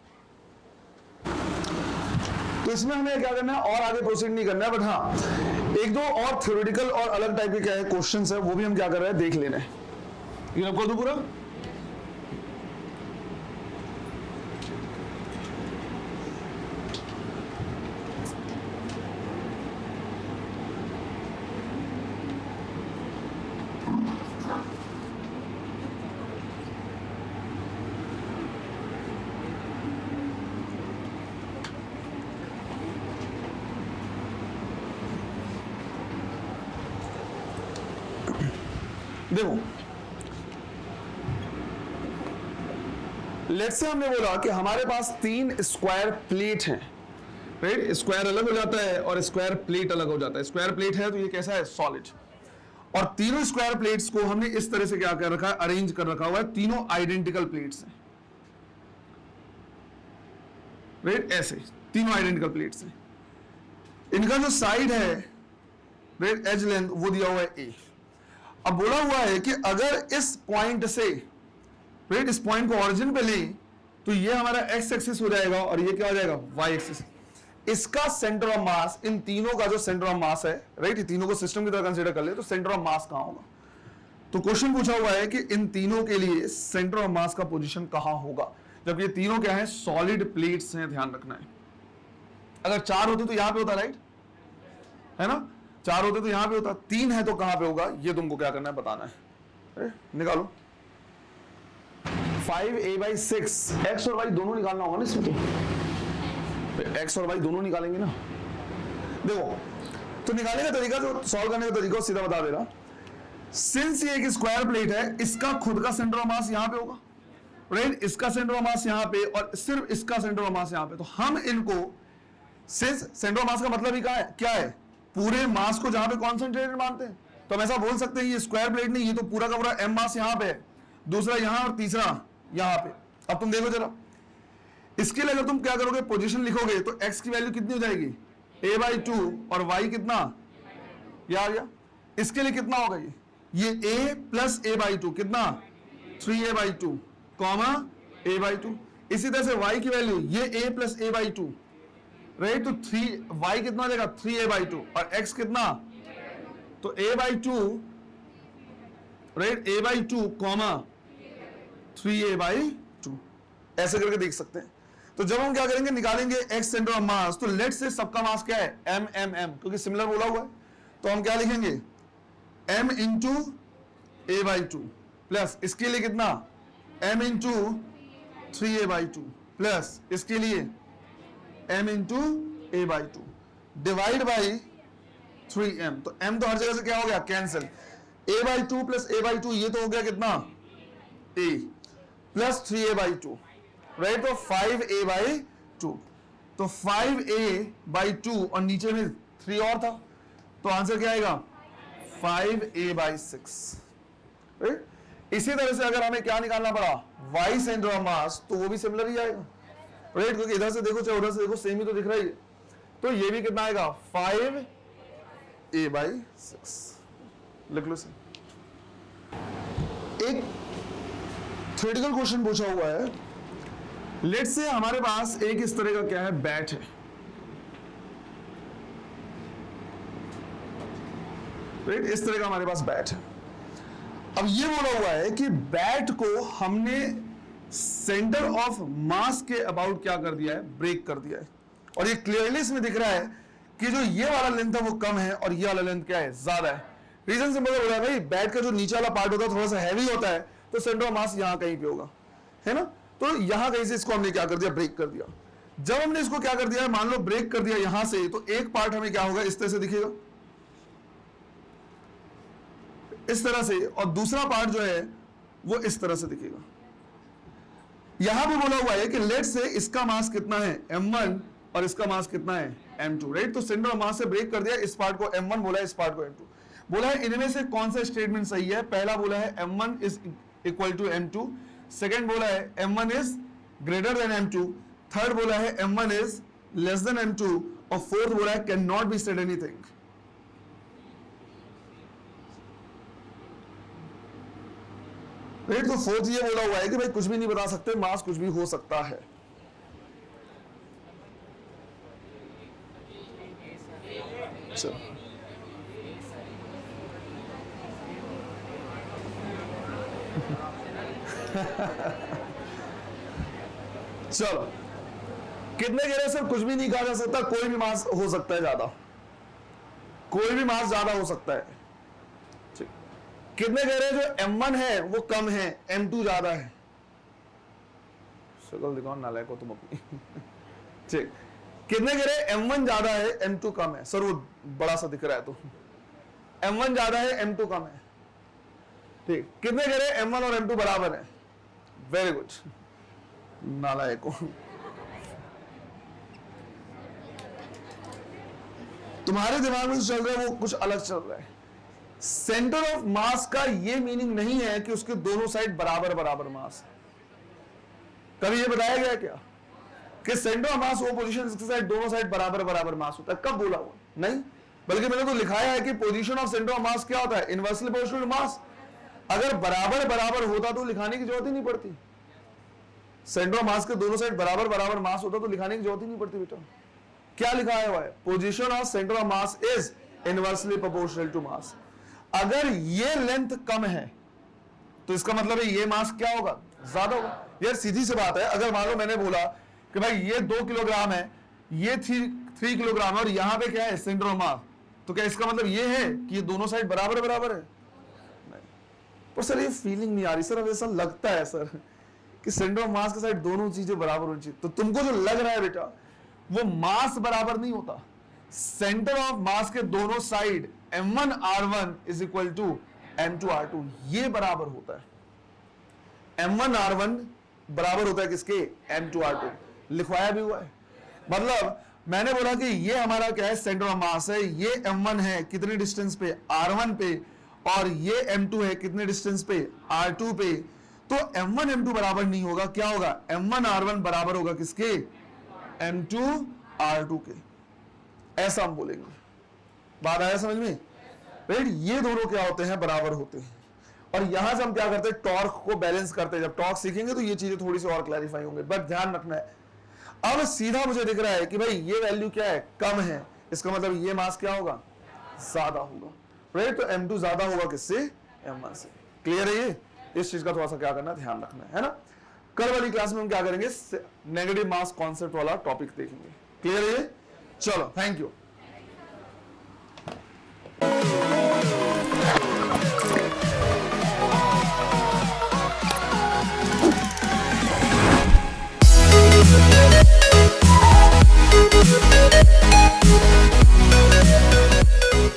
तो इसमें हमें क्या करना है, और आगे प्रोसीड नहीं करना है, बट हाँ एक दो और थ्योरेटिकल और अलग टाइप के क्या है क्वेश्चंस है, वो भी हम क्या कर रहे हैं, देख लेना है। ये आपको तो पूरा देखो लेट्स से हमने बोला कि हमारे पास 3 स्क्वायर प्लेट हैं, राइट। स्क्वायर अलग हो जाता है और स्क्वायर प्लेट अलग हो जाता है। स्क्वायर प्लेट है तो ये कैसा है, सॉलिड। और तीनों स्क्वायर प्लेट्स को हमने इस तरह से क्या कर रखा है, अरेंज कर रखा हुआ है। तीनों आइडेंटिकल प्लेट्स हैं, राइट। ऐसे तीनों आइडेंटिकल प्लेट्स हैं। इनका जो साइड है, राइट, एज लेंथ वो दिया हुआ है ए। अब बोला हुआ है कि अगर इस पॉइंट से, राइट, इस पॉइंट को ऑरिजिन पे लें तो ये हमारा एक्स एक्सिस हो जाएगा और ये क्या हो जाएगा, वाई एक्सिस। इसका सेंटर ऑफ मास, इन तीनों का जो सेंटर ऑफ मास है, राइट, तीनों को सिस्टम की तरह कंसीडर कर ले तो सेंटर ऑफ मास कहां होगा। तो क्वेश्चन पूछा हुआ है कि इन तीनों के लिए सेंटर ऑफ मास का पोजीशन कहां होगा, जब ये तीनों क्या है, सॉलिड प्लेट्स हैं। ध्यान रखना है, अगर 4 होते तो यहां पे होता, राइट, है ना। 4 होते तो यहां पे होता, 3 है तो कहां पे होगा, ये तुमको क्या करना है, बताना है। निकालो 5a/6, एक्स और वाई दोनों निकालना होगा ना इसमें, तो एक्स और वाई दोनों निकालेंगे ना। देखो तो निकालने का तरीका, जो सॉल्व करने का तरीका सीधा बता दे रहा। सिंस ये एक स्क्वायर प्लेट है, इसका खुद का सेंटर ऑफ मास यहां पे होगा, राइट। इसका सेंटर ऑफ मास यहां पे और सिर्फ इसका सेंटर ऑफ मास यहां पे। तो हम इनको, सिंस सेंटर ऑफ मास का मतलब ही क्या है, पूरे मास को जहां पे कॉन्सेंट्रेटेड मानते हैं, तो हम ऐसा बोल सकते हैं ये स्क्वायर प्लेट नहीं, ये तो पूरा का पूरा एम मास यहां पे है, दूसरा यहां और तीसरा यहां पे। अब तुम देखो जरा, इसके लिए अगर तुम क्या करोगे, पोजीशन लिखोगे तो x की वैल्यू कितनी हो जाएगी, a/2 और y कितना, क्या आ गया। इसके लिए कितना होगा, ये a प्लस a/2 कितना, 3a/2 कॉमा a/2। इसी तरह से y की वैल्यू, ये a प्लस a/2, राइट, तो 3y कितना हो जाएगा, 3a/2 और x कितना, तो a/2, right, a/2 comma 3a/2, ऐसे करके देख सकते हैं। तो जब हम क्या करेंगे, निकालेंगे x सेंटर ऑफ मास, तो लेट से सबका मास क्या है, m, क्योंकि सिमिलर बोला हुआ है, तो हम क्या लिखेंगे, m इंटू a/2 प्लस इसके लिए कितना, m इंटू 3a/2 प्लस इसके लिए m into a/2 divide by 3m। तो m तो हर जगह से क्या हो गया, कैंसिल। a/2 प्लस a/2 ये तो हो गया कितना, a प्लस 3a/2, राइट, तो 5a/2। तो 5a/2 और नीचे में 3 और था, तो आंसर क्या आएगा, 5a/6, राइट। इसी तरह से अगर हमें क्या निकालना पड़ा, y सेंटर ऑफ मास, तो वो भी सिमिलर ही आएगा, राइट, क्योंकि इधर से देखो चाहे उधर से देखो सेम ही तो दिख रहा है। तो ये भी कितना आएगा, 5a/6। लिख लो सर। एक थ्योरेटिकल क्वेश्चन पूछा हुआ है, लेट्स से हमारे पास एक इस तरह का क्या है, बैट है, राइट, इस तरह का हमारे पास बैट है। अब ये बोला हुआ है कि बैट को हमने सेंटर ऑफ मास के अबाउट क्या कर दिया है, ब्रेक कर दिया है। और ये क्लियरली इसमें दिख रहा है कि जो ये वाला लेंथ है वो कम है और ये वाला लेंथ क्या है, ज्यादा है। रीजन सिंपल हो रहा है भाई, बैट का जो नीचे वाला पार्ट होता है थोड़ा सा हैवी होता है, तो सेंटर ऑफ मास यहां कहीं पे होगा, है ना। तो यहां कहीं से इसको हमने क्या कर दिया, ब्रेक कर दिया। जब हमने इसको क्या कर दिया, मान लो ब्रेक कर दिया यहां से, तो एक पार्ट हमें क्या होगा, इस तरह से दिखेगा, इस तरह से, और दूसरा पार्ट जो है वो इस तरह से दिखेगा। यहां पे बोला हुआ है कि लेट से इसका मास कितना है, m1, और इसका मास कितना है, m2, राइट। तो सेंटर ऑफ मास से ब्रेक कर दिया, इस पार्ट को m1 बोला है, इस पार्ट को m2 बोला है। इनमें से कौन सा स्टेटमेंट सही है, पहला बोला है m1 is equal to m2, second बोला है m1 is greater than m2, third बोला है m1 is less than m2, और फोर्थ बोला है can not be said anything. Right, तो फोर्थ ये बोला हुआ है कि भाई कुछ भी नहीं बता सकते, मास कुछ भी हो सकता है। चलो चलो, कितने कह रहे सर, कुछ भी नहीं कहा जा सकता, कोई भी मास हो सकता है ज्यादा, कोई भी मास ज्यादा हो सकता है। ठीक, कितने कह रहे हैं जो m1 है वो कम है, m2 ज्यादा है। शक्ल दिखाओ नालायक को तुम अपनी। ठीक, कितने कह रहे हैं m1 ज्यादा है, m2 कम है। सर वो बड़ा सा दिख रहा है, तो m1 ज्यादा है, m2 कम है। ठीक, कितने कह रहे M1 और M2 बराबर है? वेरी गुड, नालायकों। तुम्हारे दिमाग में जो चल रहा है वो कुछ अलग चल रहा है। सेंटर ऑफ मास का ये मीनिंग नहीं है कि उसके दोनों साइड बराबर बराबर मास है। कभी ये बताया गया क्या कि सेंटर ऑफ मास वो पोजीशन जिसके साइड दोनों साइड बराबर बराबर मास होता है? कब बोला हुआ? नहीं, बल्कि मैंने तो लिखाया है कि position of centre of mass क्या होता है? Inversely proportional to mass. अगर बराबर बराबर होता तो लिखाने की जरूरत ही नहीं पड़ती। सेंटर ऑफ मास के दोनों साइड बराबर बराबर मास होता तो लिखाने की जरूरत ही नहीं पड़ती बेटा। क्या लिखाया हुआ है? Position of centre of mass is inversely proportional to mass. अगर ये लेंथ कम है तो इसका मतलब है ये मास क्या होगा? ज्यादा होगा। यार सीधी सी बात है, अगर मान लो मैंने बोला कि भाई ये 2 किलोग्राम है, ये 3 किलोग्राम है और यहां पे क्या है? सेंटर ऑफ मास, तो क्या इसका मतलब ये है कि ये दोनों साइड बराबर बराबर है? नहीं। पर सर ये फीलिंग नहीं आ रही सर, अब ऐसा लगता है सर कि सेंटर ऑफ मास के साइड दोनों चीजें बराबर होनी चाहिए। तो तुमको जो लग रहा है बेटा वो मास बराबर नहीं होता। सेंटर ऑफ मास के दोनों side M1 R1 is equal to M2 R2 ये बराबर होता है। M1 R1 बराबर होता है किसके? M2 R2। लिखवाया भी हुआ है। मतलब मैंने बोला कि ये हमारा क्या है? सेंटर ऑफ मास है। ये M1 है कितने डिस्टेंस पे? R1 पे। और ये M2 है कितने डिस्टेंस पे? R2 पे। तो M1 M2 बराबर नहीं होगा। क्या होगा? M1 R1 बराबर होगा किसके? M2 R2 के। ऐसा हम बोलेंगे। बात आया समझ में? राइट, ये दोनों क्या होते हैं? बराबर होते हैं। और यहां से हम क्या करते हैं? टॉर्क को बैलेंस करते हैं। जब टॉर्क सीखेंगे तो ये चीजें थोड़ी सी और क्लैरिफाई होंगे, बट ध्यान रखना है। अब सीधा मुझे दिख रहा है कि भाई ये वैल्यू क्या है? कम है। इसका मतलब ये मास क्या होगा? ज्यादा होगा। राइट, तो M2 ज्यादा होगा किससे? M1 से। क्लियर है ये? इस चीज का थोड़ा सा क्या करना है? ध्यान रखना है ना। कल वाली क्लास में हम क्या करेंगे? नेगेटिव मास कॉन्सेप्ट वाला टॉपिक देखेंगे। क्लियर है ये? चलो, थैंक यू।